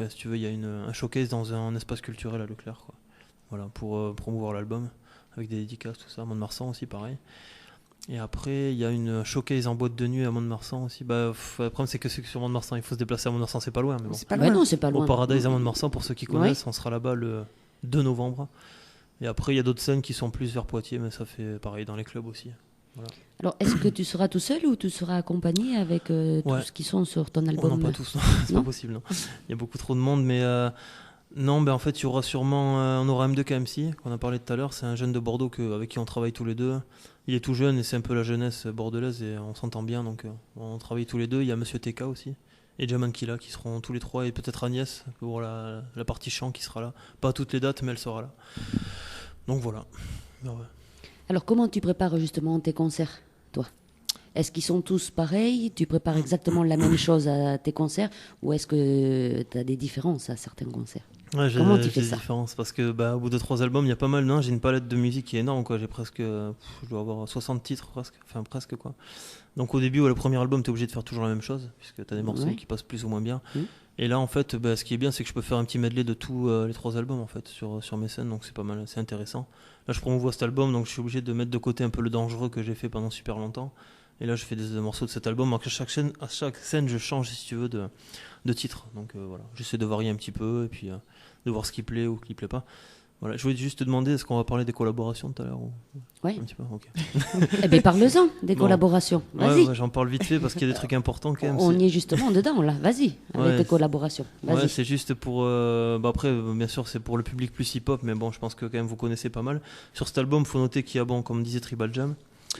Si tu veux, il y a un showcase dans un espace culturel à Leclerc, quoi. Voilà, pour promouvoir l'album, avec des dédicaces, tout ça. Mont-de-Marsan aussi, pareil. Et après, il y a une showcase en boîte de nuit à Mont-de-Marsan aussi. Le problème, c'est que sur Mont-de-Marsan, il faut se déplacer à Mont-de-Marsan, c'est pas loin. Mais bon. C'est pas Ouais, loin. non, c'est pas loin. Au Paradise à Mont-de-Marsan, pour ceux qui connaissent, on sera là-bas le 2 novembre. Et après, il y a d'autres scènes qui sont plus vers Poitiers, mais ça fait pareil dans les clubs aussi. Voilà. Alors, est-ce que tu seras tout seul ou tu seras accompagné avec tous qui sont sur ton album? Non, pas tous, non. C'est Non pas possible. Non. Il y a beaucoup trop de monde, mais non, en fait, il y aura sûrement. On aura M2KMC, qu'on a parlé tout à l'heure. C'est un jeune de Bordeaux avec qui on travaille tous les deux. Il est tout jeune et c'est un peu la jeunesse bordelaise et on s'entend bien, donc on travaille tous les deux. Il y a Monsieur TK aussi et Jaman Killa qui seront tous les 3 et peut-être Agnès pour la partie chant qui sera là. Pas à toutes les dates, mais elle sera là. Donc voilà. Ouais. Alors, comment tu prépares justement tes concerts, toi? Est-ce qu'ils sont tous pareils? Tu prépares exactement la même chose à tes concerts? Ou est-ce que tu as des différences à certains concerts? Ouais, Comment tu fais des ça? différences parce que au bout de 3 albums, il y a pas mal. Non, j'ai une palette de musique qui est énorme, quoi. J'ai presque, je dois avoir 60 titres presque quoi. Donc au début, le premier album, t'es obligé de faire toujours la même chose puisque t'as des morceaux qui passent plus ou moins bien. Et là, en fait, ce qui est bien, c'est que je peux faire un petit medley de tous les 3 albums en fait sur mes scènes, donc c'est pas mal, c'est intéressant. Là, je promouvois cet album, donc je suis obligé de mettre de côté un peu le dangereux que j'ai fait pendant super longtemps. Et là, je fais des morceaux de cet album. Donc à chaque scène, je change, si tu veux, de titre. Donc voilà, j'essaie de varier un petit peu et puis de voir ce qui plaît ou ce qui plaît pas. Voilà, je voulais juste te demander, est-ce qu'on va parler des collaborations tout à l'heure ou... Oui. Un petit peu, ok. Eh bien, parle-en des Bon. collaborations. Vas-y. Ouais, j'en parle vite fait parce qu'il y a des trucs importants quand même. On y est justement dedans, là. Vas-y, avec Ouais. tes collaborations. Vas-y. Ouais, c'est juste pour. Après, bien sûr, c'est pour le public plus hip-hop, mais bon, je pense que quand même vous connaissez pas mal. Sur cet album, il faut noter qu'il y a, bon, comme disait Tribal Jam,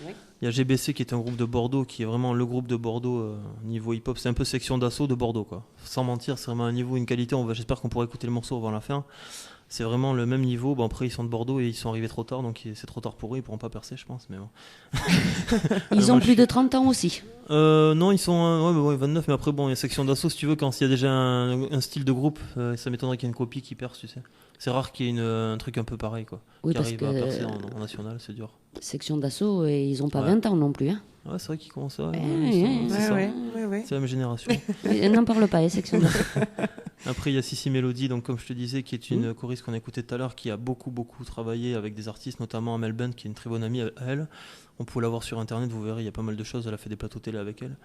Ouais. il y a GBC qui est un groupe de Bordeaux, qui est vraiment le groupe de Bordeaux niveau hip-hop. C'est un peu section d'assaut de Bordeaux, quoi. Sans mentir, c'est vraiment un niveau, une qualité. J'espère qu'on pourra écouter le morceau avant la fin. C'est vraiment le même niveau. Bon, après, ils sont de Bordeaux et ils sont arrivés trop tard, donc c'est trop tard pour eux. Ils pourront pas percer, je pense. Mais bon. Ils ont plus de 30 ans aussi. Non, ils sont ouais, 29, mais après, bon, il y a section d'assaut, si tu veux, quand il y a déjà un style de groupe, ça m'étonnerait qu'il y ait une copie qui perce, tu sais. C'est rare qu'il y ait un truc un peu pareil, quoi. Oui, qui parce arrive que à percer en national, c'est dur. section d'assaut, et ils n'ont pas Ouais. 20 ans non plus. Hein. Ouais, c'est vrai qu'ils commencent à. Ouais, C'est la même génération. N'en parle pas, section d'assaut. Après, il y a Sissi Melody, donc comme je te disais, qui est une choriste qu'on a écoutée tout à l'heure, qui a beaucoup travaillé avec des artistes, notamment Amel Bent, qui est une très bonne amie à elle. On peut la voir sur internet, vous verrez, il y a pas mal de choses. Elle a fait des plateaux télé avec elle.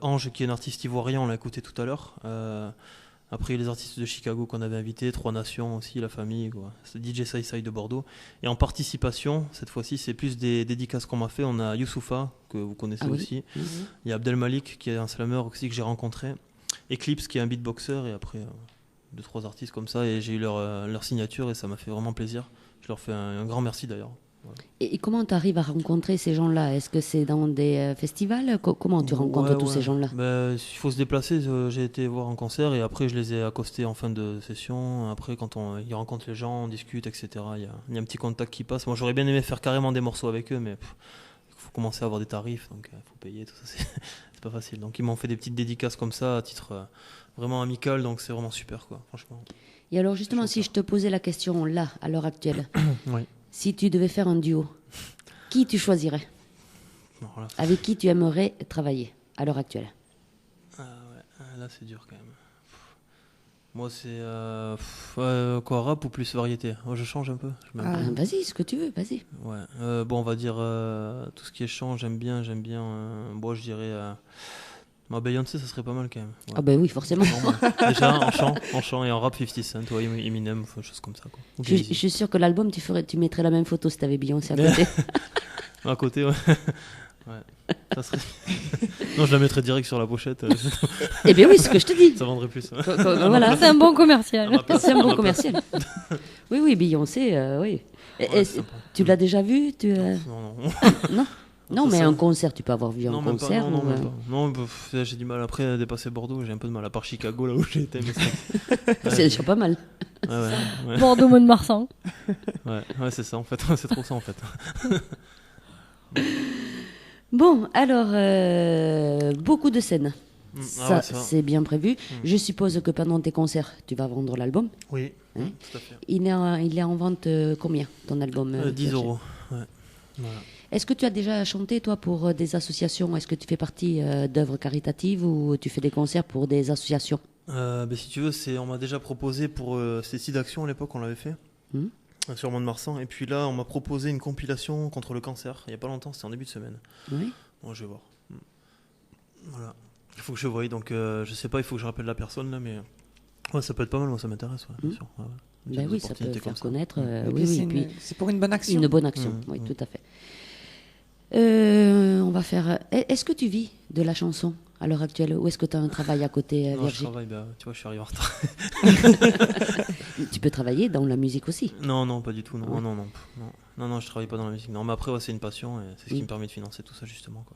Ange, qui est une artiste ivoirien, on l'a écouté tout à l'heure. Après, il y a les artistes de Chicago qu'on avait invités, Trois Nations aussi, la famille, quoi. C'est DJ Sai de Bordeaux. Et en participation, cette fois-ci, c'est plus des dédicaces qu'on m'a fait. On a Youssoufa, que vous connaissez aussi. Mhm. Il y a Abdel Malik, qui est un slammer aussi que j'ai rencontré. Eclipse, qui est un beatboxer. Et après, 2-3 artistes comme ça. Et j'ai eu leur signature et ça m'a fait vraiment plaisir. Je leur fais un grand merci d'ailleurs. Voilà. Et comment tu arrives à rencontrer ces gens-là? Est-ce que c'est dans des festivals? Comment tu rencontres tous ces gens-là? Il faut se déplacer. J'ai été voir un concert et après je les ai accostés en fin de session. Après, quand ils rencontrent les gens, on discute, etc. Il y a un petit contact qui passe. Moi, j'aurais bien aimé faire carrément des morceaux avec eux, mais il faut commencer à avoir des tarifs, donc il faut payer, tout ça, c'est pas facile. Donc ils m'ont fait des petites dédicaces comme ça à titre vraiment amical, donc c'est vraiment super, quoi, franchement. Et alors justement, si je te posais la question là, à l'heure actuelle, Oui. si tu devais faire un duo, qui tu choisirais? Alors là, Avec qui tu aimerais travailler à l'heure actuelle? là c'est dur quand même. Moi c'est quoi, rap ou plus variété? Moi je change un peu. Vas-y, ce que tu veux, vas-y. Ouais. Bon, on va dire tout ce qui est chant, j'aime bien. Bon, je dirais Beyoncé, ça serait pas mal quand même. Ouais. Ah ben oui, forcément. Déjà en chant et en rap 50 Cent, ouais, Eminem, des choses comme ça, quoi. Je suis sûr que l'album, tu mettrais la même photo si t'avais Beyoncé à côté. À côté, ouais. Ouais. Ça serait... Non, je la mettrais direct sur la pochette. Eh bien oui, c'est ce que je te dis. Ça vendrait plus. Voilà. C'est un bon commercial. C'est un bon commercial. Oui, Beyoncé, oui. Ouais, tu l'as déjà vu? Non. Non, mais un concert, tu peux avoir vu un concert. Pas, non, j'ai du mal après à dépasser Bordeaux, j'ai un peu de mal, à part Chicago, là où j'ai été. C'est déjà pas mal. Ouais. Bordeaux, Mont-de-Marsan. Ouais, c'est ça en fait. C'est trop ça en fait. Bon, alors, beaucoup de scènes. Ça, ça. c'est bien prévu. Je suppose que pendant tes concerts, tu vas vendre l'album. Oui, Hein? tout à fait. Il est en vente combien, ton album 10 €. Ouais. Voilà. Est-ce que tu as déjà chanté, toi, pour des associations? Est-ce que tu fais partie d'œuvres caritatives ou tu fais des concerts pour des associations? Si tu veux, on m'a déjà proposé pour c'était SIDAction à l'époque, on l'avait fait sur Mont-de-Marsan. Et puis là, on m'a proposé une compilation contre le cancer. Il n'y a pas longtemps, c'était en début de semaine. Oui. Bon, je vais voir. Voilà. Il faut que je voie, donc je sais pas, il faut que je rappelle la personne là, mais ouais, ça peut être pas mal, moi ça m'intéresse, bien sûr. Ouais. Ben oui, ça peut faire connaître. C'est pour une bonne action. Une bonne action, oui, tout à fait. On va faire. Est-ce que tu vis de la chanson à l'heure actuelle ou est-ce que tu as un travail à côté, Non, Virginie? je travaille, tu vois, je suis arrivé en retard. Tu peux travailler dans la musique aussi? Non, pas du tout. Non, je travaille pas dans la musique. Non, mais après, c'est une passion et c'est ce qui me permet de financer tout ça, justement, quoi.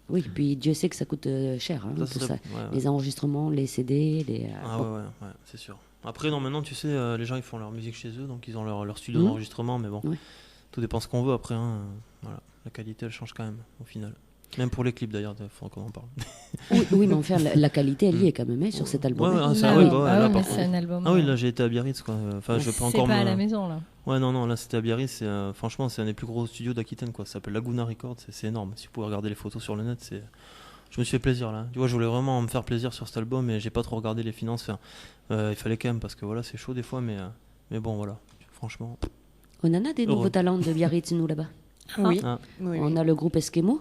Oui, puis Dieu sait que ça coûte cher, hein, tout ça. Les enregistrements, les CD, les. Ouais, c'est sûr. Après, non, maintenant, tu sais, les gens ils font leur musique chez eux, donc ils ont leur studio d'enregistrement, mais bon, tout dépend ce qu'on veut après. Voilà, la qualité, elle change quand même, au final. Même pour les clips d'ailleurs, il faudra qu'on en parle. Oui, mais enfin, la qualité, elle y est quand même sur cet album. C'est un album. Ah oui, là j'ai été à Biarritz, quoi. Enfin, je peux encore. C'est pas à la maison, là. Ouais, non, là c'était à Biarritz. Franchement, c'est un des plus gros studios d'Aquitaine, quoi. Ça s'appelle Laguna Records, c'est énorme. Si vous pouvez regarder les photos sur le net, je me suis fait plaisir là. Tu vois, je voulais vraiment me faire plaisir sur cet album, mais j'ai pas trop regardé les finances. Enfin, il fallait quand même parce que voilà, c'est chaud des fois, mais bon, voilà. Franchement. On en a des nouveaux talents de Biarritz, nous là-bas. Oui. On a le groupe Eskimo.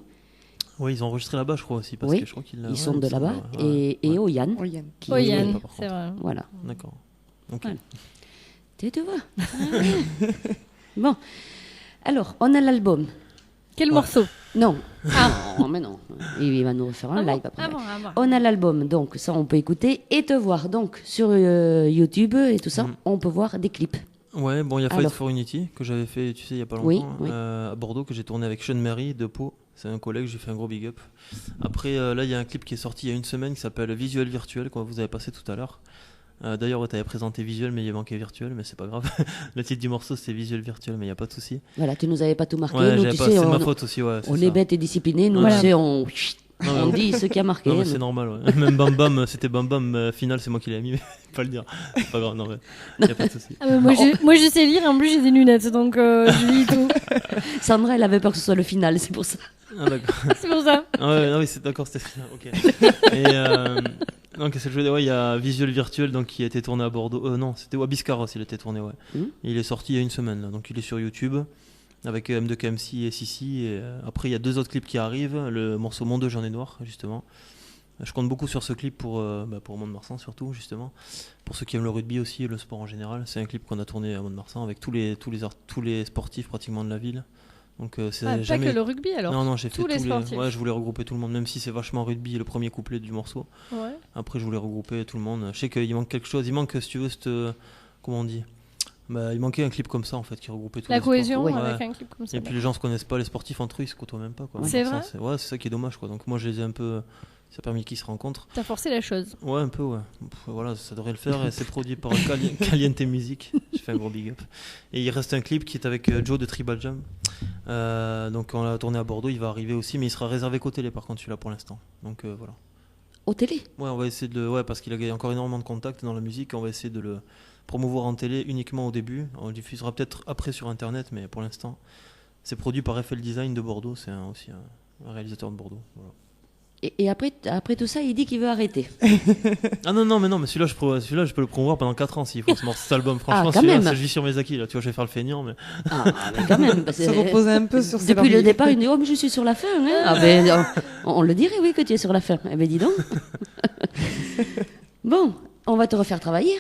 Oui, ils ont enregistré là-bas, je crois aussi, parce que je crois qu'ils. Ils sont de là-bas et Oyan. Oyan, c'est vrai. Voilà. D'accord. Ok. Voilà. Tu vois. Bon. Alors, on a l'album. Quel morceau? Non. Non, mais non. Il va nous refaire un live après. On a l'album, donc ça on peut écouter et te voir. Donc sur YouTube et tout ça, on peut voir des clips. Ouais, bon, il y a Fight for Unity que j'avais fait, tu sais, il y a pas longtemps, oui. À Bordeaux, que j'ai tourné avec Sean Mary de Pau. C'est un collègue, j'ai fait un gros big up. Après, là, il y a un clip qui est sorti il y a une semaine qui s'appelle Visuel Virtuel, qu'on vous avez passé tout à l'heure. D'ailleurs, tu avais présenté Visuel, mais il manquait Virtuel, mais c'est pas grave. Le titre du morceau, c'était Visuel Virtuel, mais il n'y a pas de souci. Voilà, tu nous avais pas tout marqué. Ouais, nous, tu pas, sais, c'est ma faute aussi, ouais. On est bête et discipliné, nous, tu sais, on dit ce qui a marqué. Non, mais c'est normal, ouais. Même Bam Bam, c'était Bam Bam, final, c'est moi qui l'ai mis, mais pas le dire. C'est pas grave, non, mais il n'y a pas de souci. Moi, je sais lire, et en plus, j'ai des lunettes, donc je lis tout. Sandra, elle avait peur que ce soit le final, c'est pour ça. Ah, d'accord. C'est pour ça. Ah, ouais, non, oui, c'est d'accord, c'était final, ok. Et donc, c'est le jeu, ouais, il y a Visuel Virtuel donc, qui a été tourné à Bordeaux. Non, c'était à Biscarrosse, il a été tourné, ouais. Il est sorti il y a une semaine, là, donc il est sur YouTube avec M2KMC et Sissi. Et après, il y a 2 autres clips qui arrivent. Le morceau Mon 2 J'en ai noir, justement. Je compte beaucoup sur ce clip pour Mont-de-Marsan, surtout, justement. Pour ceux qui aiment le rugby aussi et le sport en général. C'est un clip qu'on a tourné à Mont-de-Marsan avec tous les sportifs pratiquement de la ville. Donc, c'est jamais... Pas que le rugby alors. Non, j'ai fait tous les sportifs. Ouais, je voulais regrouper tout le monde, même si c'est vachement rugby le premier couplet du morceau. Ouais. Après, je voulais regrouper tout le monde. Je sais qu'il manque quelque chose. Il manque, si tu veux, comment on dit, il manquait un clip comme ça en fait qui regroupait tout. La cohésion avec un clip comme ça. Et puis les gens se connaissent pas, les sportifs entre eux ils se côtoient même pas. Quoi. C'est vrai. C'est ça qui est dommage quoi. Donc moi je les ai un peu. Ça a permis qu'ils se rencontrent. T'as forcé la chose. Ouais, un peu, ouais. Voilà, ça devrait le faire. Et c'est produit par Caliente Music. Je fais un gros big up. Et il reste un clip qui est avec Joe de Tribal Jam. Donc on l'a tourné à Bordeaux. Il va arriver aussi, mais il sera réservé qu'au télé par contre, celui-là pour l'instant. Donc voilà. Au télé? Ouais, on va essayer parce qu'il a encore énormément de contacts dans la musique. On va essayer de le promouvoir en télé uniquement au début. On le diffusera peut-être après sur internet, mais pour l'instant, c'est produit par FL Design de Bordeaux. C'est aussi un réalisateur de Bordeaux. Voilà. Et après tout ça, il dit qu'il veut arrêter. Ah non, mais celui-là, je peux le promouvoir pendant 4 ans s'il faut cet album. Franchement, celui-là, je vis sur mes acquis. Là. Tu vois, je vais faire le feignant. Mais... mais quand même. Se reposer un peu sur ses Depuis le départ, il dit mais je suis sur la fin. Hein. On le dirait, oui, que tu es sur la fin. Eh ben, dis donc. Bon, on va te refaire travailler.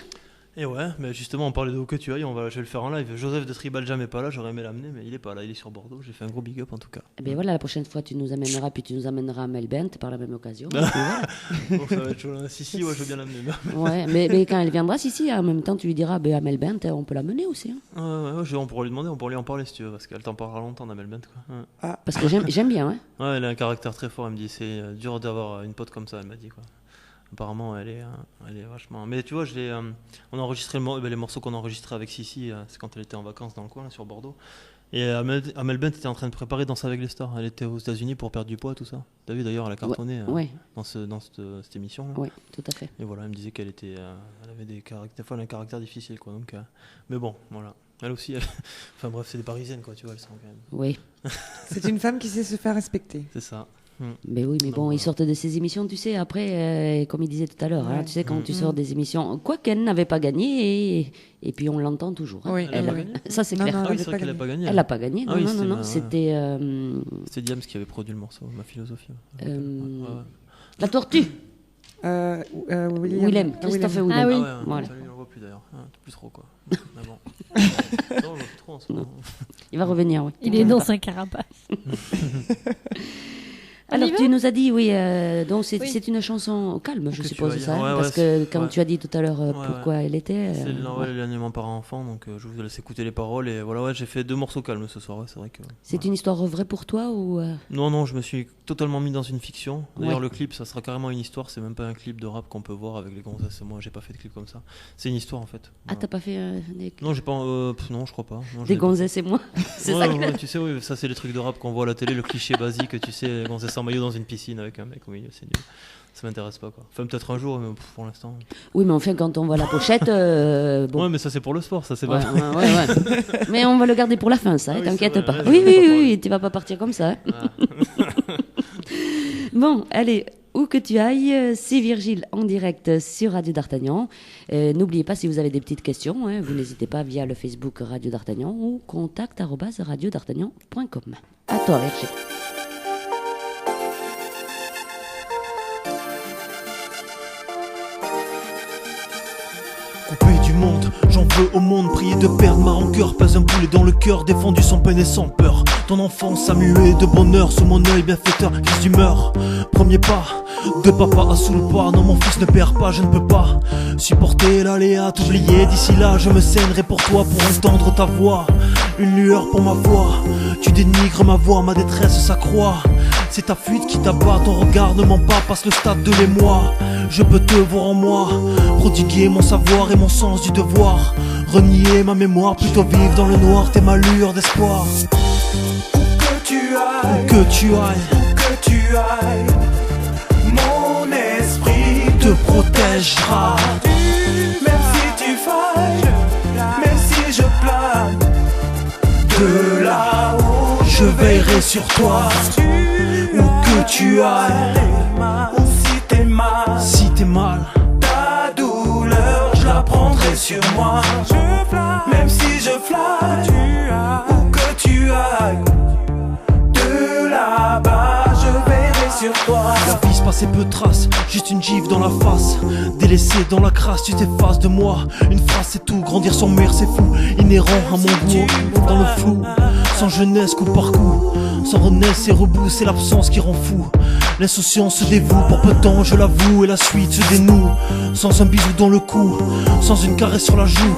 Et ouais, mais justement, on parlait de où que tu ailles, je vais le faire en live. Joseph de Tribal Jam est pas là, j'aurais aimé l'amener, mais il est pas là, il est sur Bordeaux. J'ai fait un gros big up en tout cas. Et bien voilà, la prochaine fois, tu nous amèneras, puis tu nous amèneras à Melbent par la même occasion. Bon, ça va être chaud. Si, ouais, je veux bien l'amener. Ouais, mais quand elle viendra, si, en même temps, tu lui diras, à Melbent, on peut l'amener aussi. Hein. Ouais, on pourra lui demander, on pourra lui en parler si tu veux, parce qu'elle t'en parlera longtemps d'Amelbent. Ouais. Parce que j'aime bien, ouais. Ouais, elle a un caractère très fort, elle me dit, c'est dur d'avoir une pote comme ça, elle m'a dit quoi. Apparemment, elle est vachement. Mais tu vois, on a enregistré les morceaux qu'on a enregistrés avec Sissi, c'est quand elle était en vacances dans le coin, là, sur Bordeaux. Et Amel Bent était en train de préparer Danse avec les stars. Elle était aux États-Unis pour perdre du poids, tout ça. T'as vu d'ailleurs, elle a cartonné dans cette émission. Oui, tout à fait. Et voilà, elle me disait qu'elle avait des un caractère difficile, quoi. Donc, mais bon, voilà. Elle aussi, enfin bref, c'est des Parisiennes, quoi, tu vois, elles sont quand même. Oui. C'est une femme qui sait se faire respecter. C'est ça. Mais oui, mais bon, ils sortent de ces émissions, tu sais, après, comme il disait tout à l'heure, tu sais, quand tu sors des émissions, quoi qu'elle n'avait pas gagné, et puis on l'entend toujours. Oui, ça c'est clair. Oui, c'est vrai qu'elle n'a pas gagné. Elle n'a pas gagné, non, c'était... C'était Diams qui avait produit le morceau, Ma philosophie. La tortue. Willem. Christophe Willem. Ah oui. Voilà. On le voit plus d'ailleurs, plus trop quoi. Mais bon. Non, on le voit plus trop en ce moment. Il va revenir, oui. Il est dans sa carapace. Alors tu nous as dit, donc c'est une chanson calme, je suppose, ça, parce que quand tu as dit tout à l'heure pourquoi elle était... C'est l'éloignement par enfant, donc je vous laisse écouter les paroles, et voilà, j'ai fait 2 morceaux calmes ce soir, c'est vrai que... C'est une histoire vraie pour toi ou... Non, je me suis totalement mis dans une fiction. D'ailleurs, le clip, ça sera carrément une histoire, c'est même pas un clip de rap qu'on peut voir avec les gonzesses, moi j'ai pas fait de clip comme ça. C'est une histoire en fait. Ah, t'as pas fait Non, j'ai pas... non, je crois pas. Non, des gonzesses et moi. C'est ça tu sais, ça c'est les trucs de rap qu'on voit à la télé, le cliché basique, tu sais, les gonzesses en maillot dans une piscine avec un mec au milieu, c'est nul. Ça m'intéresse pas quoi. Enfin peut-être un jour, mais pour l'instant. Oui, mais enfin quand on voit la pochette, bon. Ouais, mais ça c'est pour le sport, ça c'est pas. Ouais. Mais on va le garder pour la fin, ça. T'inquiète pas. Ouais, oui, tu vas pas partir comme ça. Bon, allez. Où que tu ailles, c'est Virgile en direct sur Radio d'Artagnan. N'oubliez pas, si vous avez des petites questions, vous n'hésitez pas via le Facebook Radio d'Artagnan ou contact@radiodartagnan.com. À toi, Virgile. Coupé du monde, J'en veux au monde, prier de perdre ma rancœur. Pas un boulet dans le cœur, défendu sans peine et sans peur. Ton enfance a mué de bonheur sous mon œil bienfaiteur, crise d'humeur. Premier pas, de papa à sous le pas. Non mon fils ne perd pas, je ne peux pas supporter l'aléa, t'oublier. D'ici là je me sainerai pour toi, pour entendre ta voix. Une lueur pour ma voix, tu dénigres ma voix, ma détresse s'accroît. C'est ta fuite qui t'abat, ton regard ne ment pas, passe le stade de l'émoi. Je peux te voir en moi, prodiguer mon savoir et mon sens du devoir. Renier ma mémoire, plutôt vivre dans le noir, t'es ma lueur d'espoir. Où que tu ailles, mon esprit te protégera. Même si tu failles, même si je plane, de là-haut je veillerai sur toi. Où que tu ailles, si t'es mal, ta douleur, je la prendrai sur moi. Même si je flatte, où que tu ailles, de là-bas, je verrai sur toi. la vie se passait peu de traces, juste une gifle dans la face. Délaissé dans la crasse, tu t'effaces de moi. Une phrase c'est tout, grandir sans mère c'est fou. Inhérent à mon goût, dans le flou. Sans jeunesse, coup par coup. Sans renaisse et rebout, c'est l'absence qui rend fou. L'insouciance se dévoue, pour peu de temps je l'avoue. Et la suite se dénoue, sans un bisou dans le cou, sans une caresse sur la joue.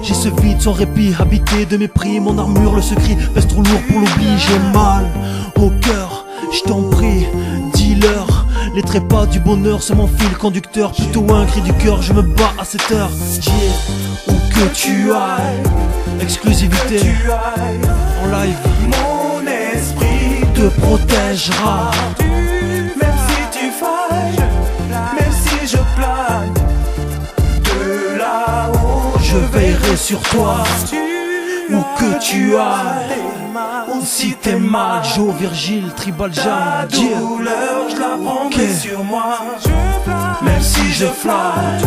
J'ai ce vide sans répit, habité de mépris. Mon armure, le secret, pèse trop lourd pour l'oubli. J'ai mal au cœur, je t'en prie, dis-leur. Les trépas du bonheur sont mon fil conducteur. Plutôt un cri du cœur, je me bats à cette heure. Yeah. Où que tu ailles, exclusivité en live, mon esprit te protégera. Même si tu failles, même si je plane, de là-haut je veillerai sur toi. Où que tu ailles, si t'es mal, Joe, Virgile, Tribal Jam, ta douleur, je la prendrai sur moi. Même si je flatte,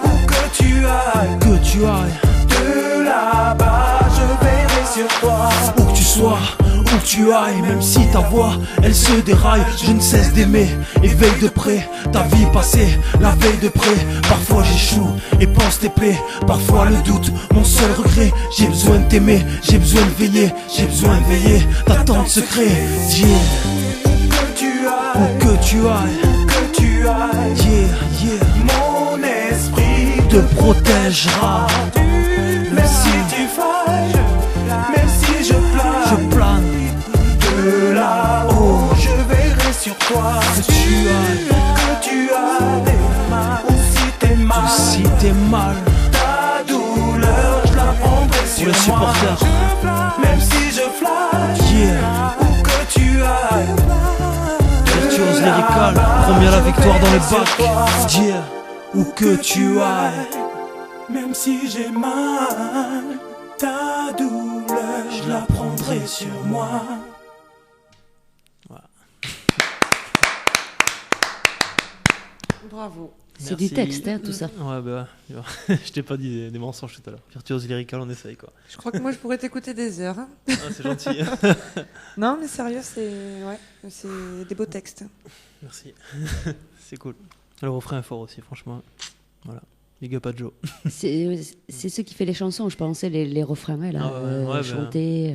où que tu ailles, de là-bas, je verrai sur toi. Où que tu sois, où que tu ailles, même si ta voix, elle se déraille, je ne cesse d'aimer et veille de près ta vie passée, la veille de près. Parfois j'échoue et pense tes plaies, parfois le doute, mon seul regret. J'ai besoin de t'aimer, j'ai besoin de veiller, j'ai besoin de veiller, d'attendre secret. Yeah. Où que tu ailles, yeah, yeah, mon esprit te protégera. Même si tu failles, même si je plane, de là-haut, je veillerai sur toi. Que tu ailles, ou si t'es mal, ta douleur, je la prendrai sur les supporters. moi. Même si je flatte, Yeah. où que tu ailles, Virtuose lyrical, premier à la victoire dans les bacs. Yeah. Où que tu ailles, même si j'ai mal, ta douleur, je la prendrai sur moi. Bravo. C'est du texte, hein, tout ça. Ouais, bah ouais. Je t'ai pas dit des mensonges tout à l'heure. Virtuose lyrical, on essaye quoi. Je crois que moi je pourrais t'écouter des heures. Hein. Ah, c'est gentil. Non mais sérieux, c'est des beaux textes. Merci. C'est cool. Le refrain est fort aussi, franchement. Voilà. Big up à Joe. C'est ce qui fait les chansons, je pensais, les refrains, là, Ah ouais, chanter,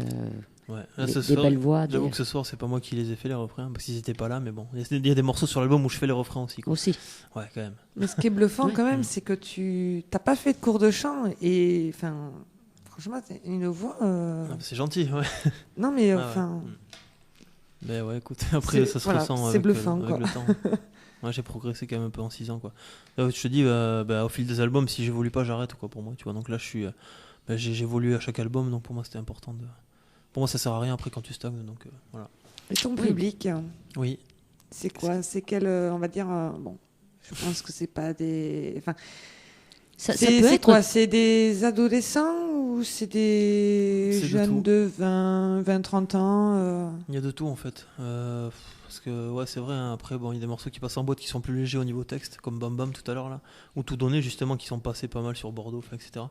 ouais. Là, des soir, belles voix. J'avoue que ce soir, c'est pas moi qui les ai fait les refrains, parce qu'ils étaient pas là, mais bon. Il y a des morceaux sur l'album où je fais les refrains aussi. Quoi. Aussi. Ouais, quand même. Mais ce qui est bluffant Ouais. quand même, c'est que tu t'as pas fait de cours de chant et enfin franchement t'as une voix. Ah, c'est gentil, ouais. Non mais Ah ouais. enfin. Mais ouais, écoute, après ça se voilà, ressent c'est avec, bluffant, avec quoi. le temps. Ouais, j'ai progressé quand même un peu en 6 ans quoi. Là, je te dis, au fil des albums, si j'évolue pas, j'arrête quoi pour moi. Tu vois, donc là, je suis, j'évolue à chaque album, donc pour moi, c'était important de. Pour moi, ça sert à rien après quand tu stagnes, donc voilà. Et ton public, Oui. c'est quoi? C'est quel, on va dire, bon, je pense que c'est pas des. Enfin, Ça c'est peut être quoi? C'est des adolescents ou c'est des C'est de jeunes tout. de 20, 30 ans Il y a de tout en fait. Parce que ouais, c'est vrai, hein, après, bon, il y a des morceaux qui passent en boîte qui sont plus légers au niveau texte, comme Bam Bam tout à l'heure là, ou Tout Donné justement, qui sont passés pas mal sur Bordeaux, etc.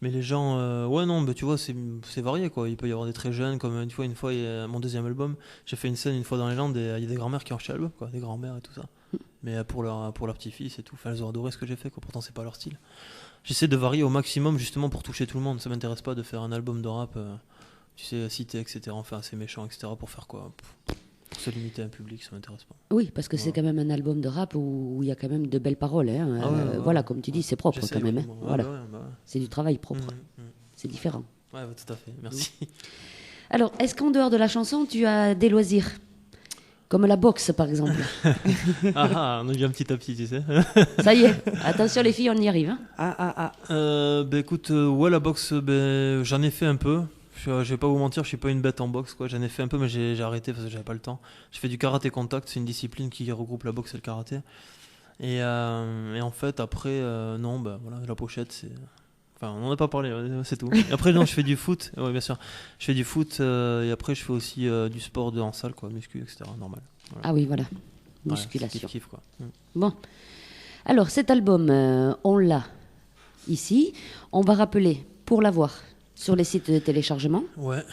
Mais les gens, ouais, non, mais tu vois, c'est varié quoi. Il peut y avoir des très jeunes, comme une fois, il y a mon deuxième album, j'ai fait une scène une fois dans les Landes et il y a des grands-mères qui ont acheté l'album, quoi, des grands-mères et tout ça. Mais pour leur petit-fils et tout, enfin, elles ont adoré ce que j'ai fait, quoi. Pourtant, c'est pas leur style. j'essaie de varier au maximum justement pour toucher tout le monde. Ça m'intéresse pas de faire un album de rap, tu sais, cité, etc. Enfin, assez méchant, etc. Pour faire quoi? Pour se limiter à un public, ça m'intéresse pas. Oui, parce que c'est quand même un album de rap où il y a quand même de belles paroles. Hein. Voilà, comme tu dis, c'est propre J'essaie quand même. Hein. vraiment. Voilà. Ouais. C'est du travail propre. C'est différent. Ouais, tout à fait. Merci. Alors, est-ce qu'en dehors de la chanson, tu as des loisirs? Comme la boxe, par exemple. On a vu un petit à petit, tu sais. Ça y est, attention les filles, on y arrive. Hein. Écoute, ouais, la boxe, j'en ai fait un peu. Je vais pas vous mentir, je suis pas une bête en boxe, quoi. J'en ai fait un peu, mais j'ai arrêté parce que j'avais pas le temps. Je fais du karaté contact, c'est une discipline qui regroupe la boxe et le karaté. Et en fait, après, non, voilà, la pochette, c'est. Enfin, on n'en a pas parlé, c'est tout. Et après, non, je fais du foot, ouais, bien sûr. Je fais du foot et après, je fais aussi du sport en salle, quoi, muscu, etc. Normal. Voilà. Ah oui, voilà. Musculation. Kiff, quoi. Bon. Alors, cet album, on l'a ici. On va rappeler, pour l'avoir, sur les sites de téléchargement. Ouais,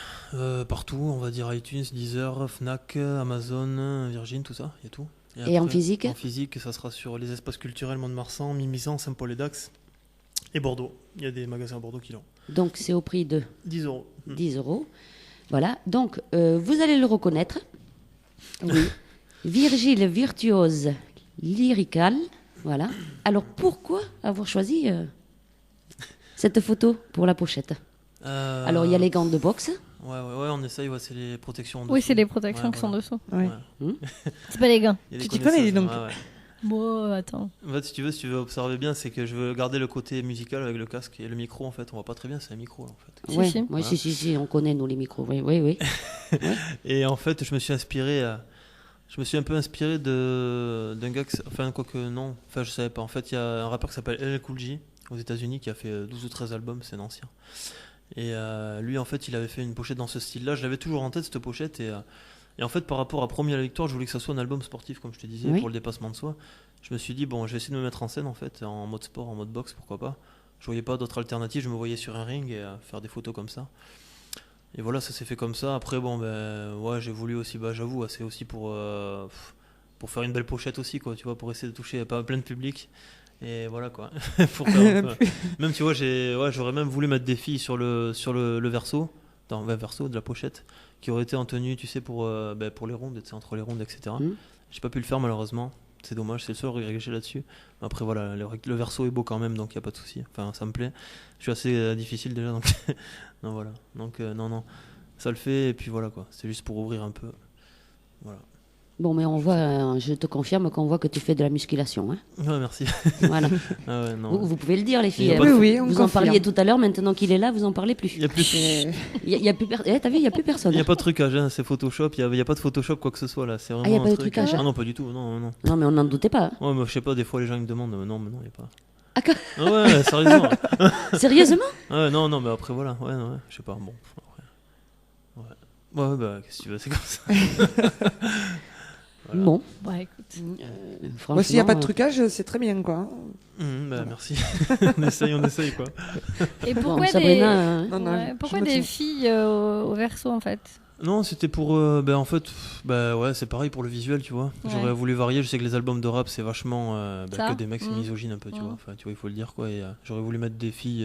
partout, on va dire iTunes, Deezer, Fnac, Amazon, Virgin, tout ça, il y a tout. Et après, en physique? En physique, ça sera sur les espaces culturels Mont-de-Marsan, Mimizan, Saint-Paul-et-Dax et Bordeaux. Il y a des magasins à Bordeaux qui l'ont. Donc, c'est au prix de 10 euros. 10 euros. Voilà. Donc, vous allez le reconnaître. Oui. Virgile Virtuose Lyrical. Voilà. Alors, pourquoi avoir choisi cette photo pour la pochette? Alors, il y a les gants de boxe. Ouais, on essaye, c'est les protections en dessous. Oui, c'est les protections qui sont dessous. Ouais. C'est pas les gants. Tu t'y connais, dis donc. Ouais. Bon, attends. En fait, si tu veux observer bien, c'est que je veux garder le côté musical avec le casque et le micro. En fait, on voit pas très bien, c'est un micro en fait. Oui, Si. Ouais, si, on connaît nous les micros. Oui. Et en fait, je me suis un peu inspiré d'un gars, enfin quoique non, enfin je savais pas. En fait, il y a un rappeur qui s'appelle LL Cool J aux États-Unis qui a fait 12 ou 13 albums, c'est un ancien. Et lui, en fait, il avait fait une pochette dans ce style-là. Je l'avais toujours en tête cette pochette et en fait, par rapport à Promis à la victoire, je voulais que ça soit un album sportif, comme je te disais, pour le dépassement de soi. Je me suis dit, bon, je vais essayer de me mettre en scène, en fait, en mode sport, en mode boxe, pourquoi pas. Je voyais pas d'autres alternatives, je me voyais sur un ring et faire des photos comme ça. Et voilà, ça s'est fait comme ça. Après, j'ai voulu aussi, j'avoue, c'est aussi pour faire une belle pochette aussi, quoi, tu vois, pour essayer de toucher pas plein de public. Et voilà, quoi. Pour faire même, tu vois, j'aurais même voulu mettre des filles sur le verso, dans le verso de la pochette, qui auraient été en tenue, tu sais, pour les rondes, entre les rondes, etc. J'ai pas pu le faire, malheureusement. C'est dommage, c'est le seul regret que j'ai là-dessus. Après, voilà, le verso est beau quand même, donc il n'y a pas de souci. Enfin, ça me plaît. Je suis assez difficile déjà, donc non, voilà. Donc, non, ça le fait, et puis voilà, quoi. C'est juste pour ouvrir un peu. Voilà. Bon, mais on voit, je te confirme qu'on voit que tu fais de la musculation. Hein. Ouais, merci. Voilà. Ah ouais, non. Vous pouvez le dire, les filles. Oui, on vous en confirme. parliez tout à l'heure, maintenant qu'il est là, vous en parlez plus. Il n'y a plus. Y a plus t'as vu, il n'y a plus personne. Il n'y a pas de trucage, hein, c'est Photoshop. Il n'y a pas de Photoshop, quoi que ce soit là. C'est vraiment y a un pas de truc. trucage. Ah non, pas du tout. Non. Non, mais on n'en doutait pas. Hein. Ouais, mais je sais pas, des fois les gens ils me demandent. Non, mais non, il n'y a pas. Ah, quoi Ah ouais, sérieusement. Sérieusement? Ouais, non, mais après voilà. Ouais, je sais pas. Bon. Après. Ouais, qu'est-ce que tu veux, c'est comme ça. Voilà. Bon. Bah écoute. Moi, s'il n'y a pas de trucage, c'est très bien, quoi. Merci. on essaye, quoi. Et pourquoi Bon, Sabrina, pourquoi des filles au verso en fait? Non, c'était pour. En fait, c'est pareil pour le visuel, tu vois. Ouais. J'aurais voulu varier. Je sais que les albums de rap, c'est vachement. Ça que des mecs, c'est misogyne un peu, tu vois. Enfin, tu vois, il faut le dire, quoi. Et j'aurais voulu mettre des filles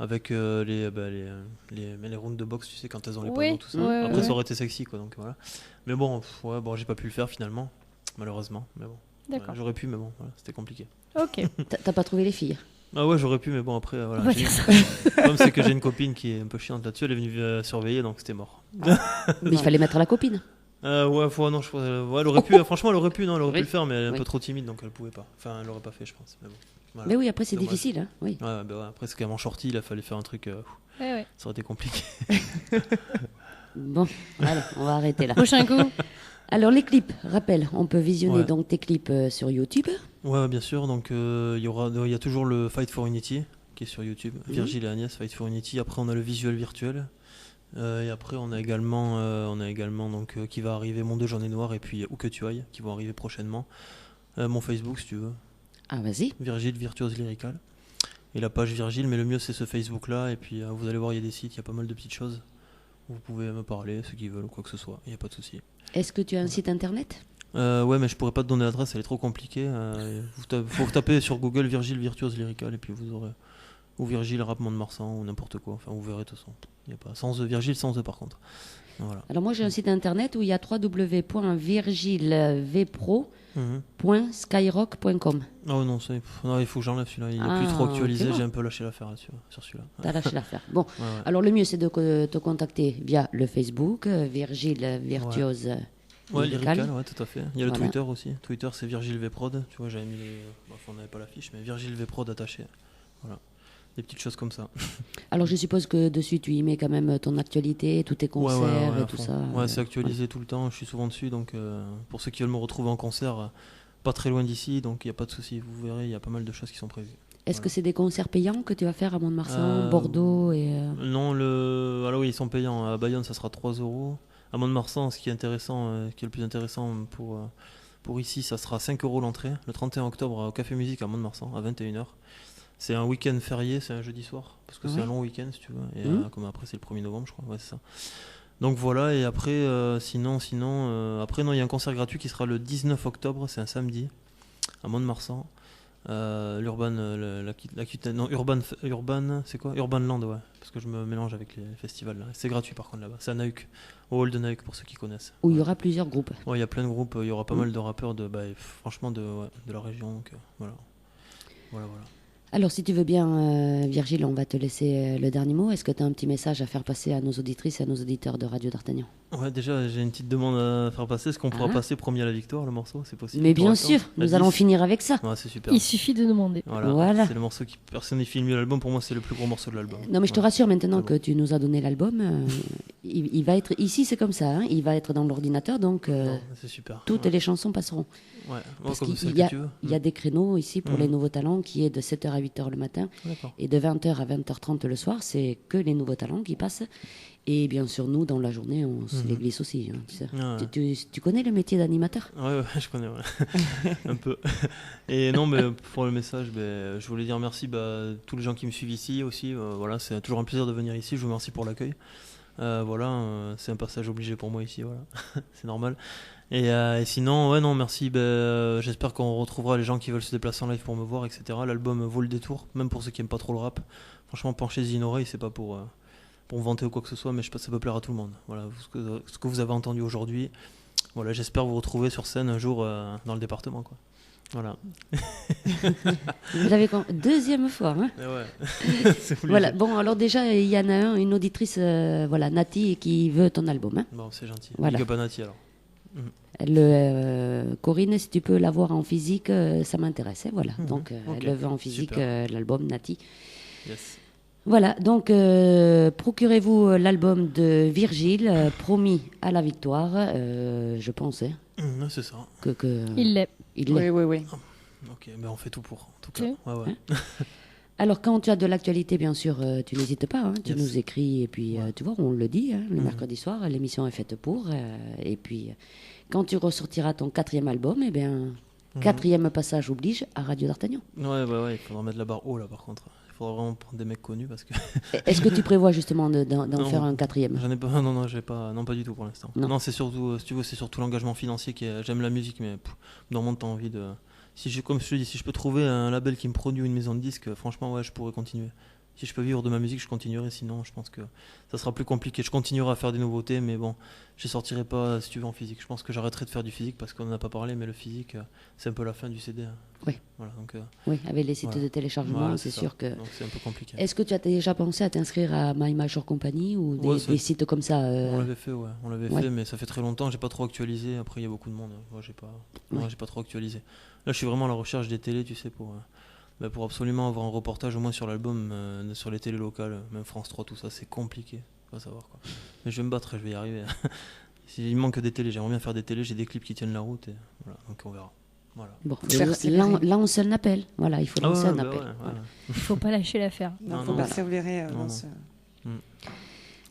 avec les rounds de boxe, tu sais, quand elles ont les panneaux, tout ça. Après, ça aurait été sexy, quoi. Donc voilà. Mais bon, j'ai pas pu le faire finalement, malheureusement. Mais bon. D'accord. J'aurais pu, mais bon, voilà, c'était compliqué. Ok. T'as pas trouvé les filles? Ah ouais, j'aurais pu, mais bon, après, voilà. On va dire ça. Le problème, c'est que j'ai une copine qui est un peu chiante là-dessus. Elle est venue surveiller, donc c'était mort. Mais il fallait mettre la copine. Non, elle aurait pu, franchement, elle aurait pu le faire, mais elle est un peu trop timide, donc elle pouvait pas. Enfin, elle l'aurait pas fait, je pense. Mais bon. Voilà. Mais oui, après, c'est dommage. difficile. Hein. Oui. Ouais, après, c'est quand même en shorty, il a fallu faire un truc. Ouais. Ça aurait été compliqué. Bon, allez, on va arrêter là. Prochain coup. Alors, les clips, rappel, on peut visionner donc tes clips sur YouTube. Ouais, bien sûr. Donc, il y a toujours le Fight for Unity qui est sur YouTube. Virgile et Agnès, Fight for Unity. Après, on a le visuel virtuel. Et après, on a également donc, qui va arriver Mon Deux Journées Noires et puis Où que tu ailles, qui vont arriver prochainement. Mon Facebook, si tu veux. Ah, vas-y. Virgile Virtuose Lyrical. Et la page Virgile, mais le mieux, c'est ce Facebook-là. Et puis, vous allez voir, il y a des sites, il y a pas mal de petites choses. Vous pouvez me parler, ceux qui veulent ou quoi que ce soit. Il n'y a pas de souci. Est-ce que tu as un site internet? Ouais, mais je pourrais pas te donner l'adresse, elle est trop compliquée. Faut taper sur Google Virgile Virtuose Lyrical et puis vous aurez. Ou Virgile Rap Mont-de-Marsan ou n'importe quoi. Enfin, vous verrez de toute façon. Il y a pas sans Virgile, sans par contre. Voilà. Alors moi j'ai un site internet où il y a www.virgilevpro.skyrock.com. Oh non, non, il faut que j'enlève celui-là. Il est plus trop actualisé. J'ai un peu lâché l'affaire là-dessus, sur celui-là. T'as lâché l'affaire. Bon, ouais. Alors le mieux c'est de te contacter via le Facebook, Virgile Virtuose. Ouais, Lyrical, ouais, tout à fait. Il y a le Voilà. Twitter aussi. Twitter c'est Virgile Vprod. Tu vois, j'avais mis les. On n'avait pas l'affiche, mais Virgile Vprod attaché. Voilà. Des petites choses comme ça. Alors je suppose que dessus tu y mets quand même ton actualité, tous tes concerts et tout ça. Ouais, c'est actualisé tout le temps, je suis souvent dessus, donc pour ceux qui veulent me retrouver en concert, pas très loin d'ici, donc il n'y a pas de souci, vous verrez, il y a pas mal de choses qui sont prévues. Est-ce que c'est des concerts payants que tu vas faire à Mont-de-Marsan, Bordeaux et Non, alors oui, ils sont payants. À Bayonne, ça sera 3 €. À Mont-de-Marsan, ce qui est intéressant, qui est le plus intéressant pour ici, ça sera 5 € l'entrée, le 31 octobre au Café Musique à Mont-de-Marsan, à 21h. C'est un week-end férié, c'est un jeudi soir, parce que c'est un long week-end si tu veux. Et comme après c'est le 1er novembre, je crois, ouais c'est ça. Donc voilà, et après, après non, il y a un concert gratuit qui sera le 19 octobre, c'est un samedi, à Mont-de-Marsan. Urban c'est quoi Urban Land, ouais, parce que je me mélange avec les festivals là. C'est gratuit par contre là-bas, c'est à Nauk, au hall de Nauk pour ceux qui connaissent. Où il y aura plusieurs groupes. Ouais, il y a plein de groupes, il y aura pas mal de rappeurs franchement de la région, donc voilà. Alors si tu veux bien, Virgile, on va te laisser le dernier mot. Est-ce que tu as un petit message à faire passer à nos auditrices et à nos auditeurs de Radio d'Artagnan? Ouais, déjà, j'ai une petite demande à faire passer. Est-ce qu'on pourra passer premier à la victoire, le morceau? C'est possible? Mais bien sûr, nous allons finir avec ça. Ouais, c'est super. Il suffit de demander. Voilà. C'est le morceau qui personnifie le mieux l'album. Pour moi, c'est le plus gros morceau de l'album. Non, mais je te rassure, maintenant que tu nous as donné l'album, il va être ici, c'est comme ça. Hein, il va être dans l'ordinateur, donc c'est super. Toutes les chansons passeront. Ouais, parce comme qu'il y a des créneaux ici pour les nouveaux talents qui est de 7h à 8h le matin et de 20h à 20h30 le soir. C'est que les nouveaux talents qui passent. Et bien sûr, nous, dans la journée, on se les glisse aussi. Hein, tu sais. Tu connais le métier d'animateur? Ouais, je connais, un peu. Et non, mais pour le message, je voulais dire merci à tous les gens qui me suivent ici aussi. Voilà, c'est toujours un plaisir de venir ici. Je vous remercie pour l'accueil. C'est un passage obligé pour moi ici, voilà. C'est normal. Et sinon, non, merci. J'espère qu'on retrouvera les gens qui veulent se déplacer en live pour me voir, etc. L'album vaut le détour, même pour ceux qui n'aiment pas trop le rap. Franchement, penchez-y une oreille, c'est pas pour me vanter ou quoi que ce soit, mais je pense que ça peut plaire à tout le monde. Voilà, ce que vous avez entendu aujourd'hui. Voilà, j'espère vous retrouver sur scène un jour dans le département, quoi. Voilà. Vous avez deuxième fois, hein? Ouais. Voilà. Bon, alors déjà, il y en a une auditrice, Nati, qui veut ton album. Hein? Bon, c'est gentil. Voilà. Big up à Nati, alors. Corinne, si tu peux l'avoir en physique, ça m'intéresse. Hein, voilà. Donc, elle veut en physique l'album Nati. Yes. Voilà, donc procurez-vous l'album de Virgile, promis à la victoire, je pense. Hein, c'est ça. Il l'est. Oui. Ok, on fait tout pour, en tout cas. Ouais. Hein. Alors, quand tu as de l'actualité, bien sûr, tu n'hésites pas. Hein, tu nous écris et puis, tu vois, on le dit, hein, le mercredi soir, l'émission est faite pour. Et puis, quand tu ressortiras ton 4e album, eh bien, 4e passage oblige à Radio d'Artagnan. Ouais, il faudra mettre la barre haut, là, par contre. Il faudra vraiment prendre des mecs connus parce que... Est-ce que tu prévois justement d'en faire un 4e? J'en ai pas, non, j'ai pas, non, pas du tout pour l'instant. Non, c'est surtout, si tu veux, c'est surtout l'engagement financier j'aime la musique, mais dans le monde, t'as envie de... Comme je te dis, si je peux trouver un label qui me produit ou une maison de disques, franchement, je pourrais continuer. Si je peux vivre de ma musique, je continuerai. Sinon, je pense que ça sera plus compliqué. Je continuerai à faire des nouveautés, mais bon, je sortirai pas, si tu veux, en physique. Je pense que j'arrêterai de faire du physique parce qu'on n'en a pas parlé, mais le physique, c'est un peu la fin du CD. Oui. Voilà, donc, oui, avec les sites de téléchargement, c'est sûr que... Donc c'est un peu compliqué. Est-ce que tu as déjà pensé à t'inscrire à My Major Company ou des sites comme ça On l'avait fait, fait, mais ça fait très longtemps. J'ai pas trop actualisé. Après, il y a beaucoup de monde. Moi, j'ai pas trop actualisé. Là, je suis vraiment à la recherche des télés, tu sais, pour absolument avoir un reportage au moins sur l'album, sur les télés locales, même France 3, tout ça, c'est compliqué, faut savoir quoi. Mais je vais me battre, je vais y arriver. Il manque des télés, j'aimerais bien faire des télés, j'ai des clips qui tiennent la route, et voilà, donc on verra. Voilà. Bon, là on sonne l'appel, voilà, il faut lancer un appel. Voilà. Il faut pas lâcher l'affaire. Il faut persévérer dans ce...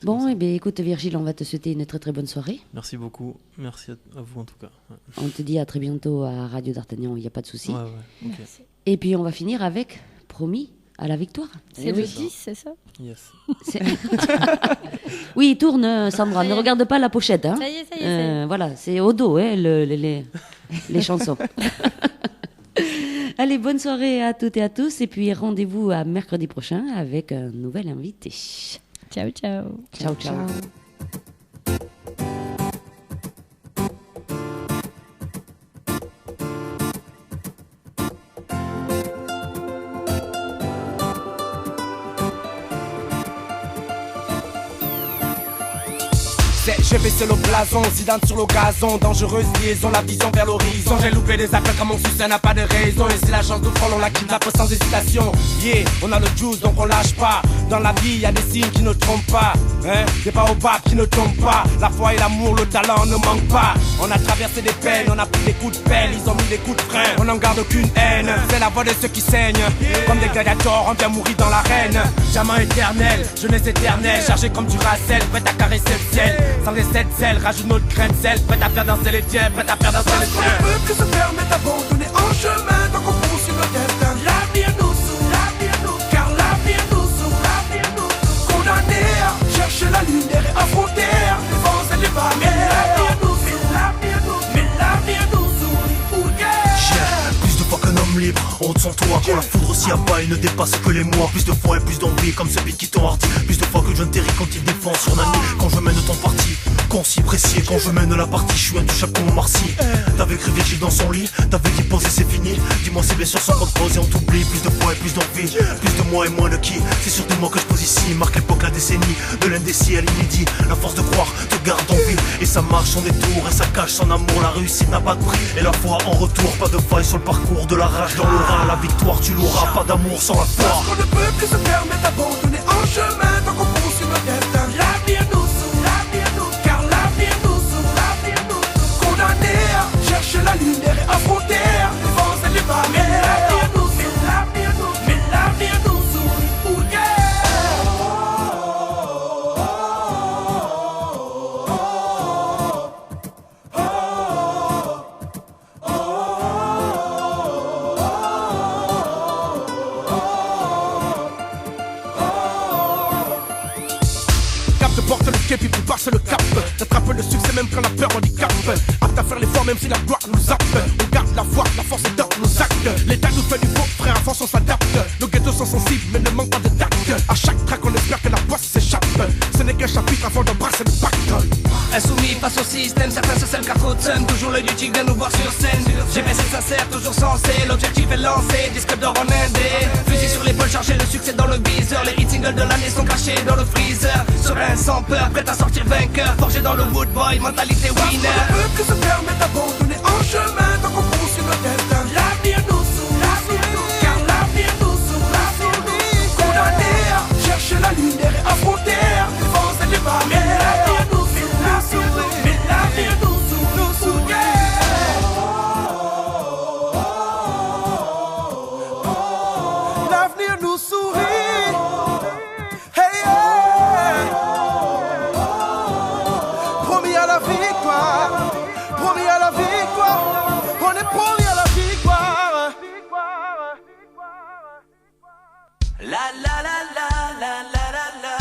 Bon, et bien écoute Virgile, on va te souhaiter une très très bonne soirée. Merci beaucoup, merci à vous en tout cas. Ouais. On te dit à très bientôt à Radio d'Artagnan, il n'y a pas de souci. Okay. Et puis on va finir avec Promis à la victoire. C'est le 10, c'est ça? Yes. Oui, il tourne, Sandra. Ça y Ne est. regarde pas la pochette. Hein. Ça y est, ça y est. Voilà, c'est au dos, hein, les chansons. Allez, bonne soirée à toutes et à tous. Et puis rendez-vous à mercredi prochain avec un nouvel invité. Ciao, ciao. Ciao, ciao. J'ai baissé le blason, Zidane sur le gazon. Dangereuse liaison, la vision vers l'horizon. J'ai loupé des appels comme mon succès n'a pas de raison. Et si la chance de prendre, on la kidnappe sans hésitation. Yeah, on a le juice donc on lâche pas. Dans la vie y a des signes qui ne trompent pas, hein? Des baobabs qui ne tombent pas. La foi et l'amour, le talent ne manquent pas. On a traversé des peines, on a pris des coups de pelle. Ils ont mis des coups de frein, on n'en garde aucune haine. C'est la voix de ceux qui saignent, comme des gladiators, on vient mourir dans l'arène. Diamant éternel, jeunesse éternelle. Chargé comme du racel, prêt à caresser le ciel. Sans les 7 selles, rajoute notre grain de sel. Prêt à faire danser les tiens, prêt à faire danser les tiens. Parce qu'on ne peut plus se permettre d'abandonner en chemin tant qu'on poursuit notre destin. L'avenir nous sourit, car l'avenir nous sourit. Condamnés à chercher la lumière et affronter les vents et les vagues. Mais l'avenir nous sourit, oh yeah. Plus de fois qu'un homme libre, honte sans toi. Quand la foudre s'y abat, il ne dépasse que les mois. Plus de foi et plus d'envie, comme ce beat qui t'enhardit. Plus de fois que John Terry quand il défend son ami. Quand je mène ton parti, concis, précis. Quand je mène la partie, je suis intouchable comme Marcy. T'avais cru Virgile dans son lit, t'avais dit poser c'est fini. Dis-moi c'est bien sûr sans code pause et on t'oublie. Plus de foi et plus d'envie, plus de moi et moins de qui. C'est sur de moi que je pose ici, marque l'époque, la décennie. De l'indécis à l'inédit, la force de croire te garde en vie. Et ça marche sans détour, et ça cache son amour. La réussite n'a pas de prix, et la foi en retour. Pas de faille sur le parcours, de la rage dans le rat. La victoire tu l'auras, pas d'amour sans la foi. Parce qu'on ne peut plus se permettre d'abandonner en chemin tant qu'on poursuit notre destin. L'avenir nous sourit, car l'avenir nous sourit. Condamnés à chercher la lumière et affronter les vents et les vagues. Mais l'avenir nous sourit, oh Cap de porte le képi, plus bas c'est le cap. T'attrapes le succès même quand la peur handicape. Apte à faire l'effort même si la gloire nous zappe. On garde la foi, la force est dans nos actes. L'état nous fait du beau, frère, à force on s'adapte. Nos ghettos sont sensibles mais ne manquent pas de tact. À chaque track on espère que la poisse s'échappe. Ce n'est qu'un chapitre avant d'embrasser le pacte. Insoumis face au système, certains se sèment qu'à trop de sun. Toujours l'œil du tigre vient nous voir sur scène. J'ai baissé sincère, toujours sensé. L'objectif est lancé, disque d'or en indé. Fusil sur l'épaule, chargé, le succès dans le viseur. Les hit singles de l'année sont cachés dans le freezer. Serein, sans peur, prêt à sortir vainqueur. Forgé dans le wood boy, mentalité winner. Parce qu'on ne peut plus se permettre d'abandonner en chemin tant qu'on poursuit notre destin. L'avenir nous sourit, car l'avenir nous sourit. Condamnés à chercher la lumière et affronter les vents et les vagues. Mais l'avenir nous sourit, L'avenir nous sourit. Hey yeah. Promis à la victoire, promis à la victoire. On est promis à la victoire. La la la la la la la.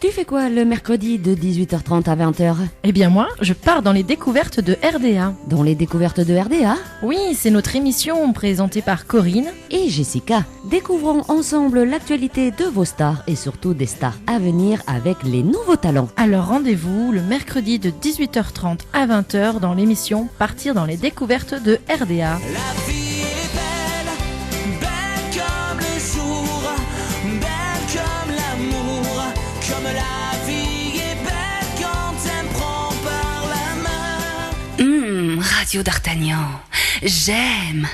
Tu fais quoi le mercredi de 18h30 à 20h? Eh bien moi, je pars dans les découvertes de RDA. Dans les découvertes de RDA? Oui, c'est notre émission présentée par Corinne et Jessica. Découvrons ensemble l'actualité de vos stars et surtout des stars à venir avec les nouveaux talents. Alors rendez-vous le mercredi de 18h30 à 20h dans l'émission Partir dans les découvertes de RDA. La vie est belle, belle comme le jour, belle comme l'amour, comme la vie est belle quand elle me prend par la main. Radio d'Artagnan, j'aime.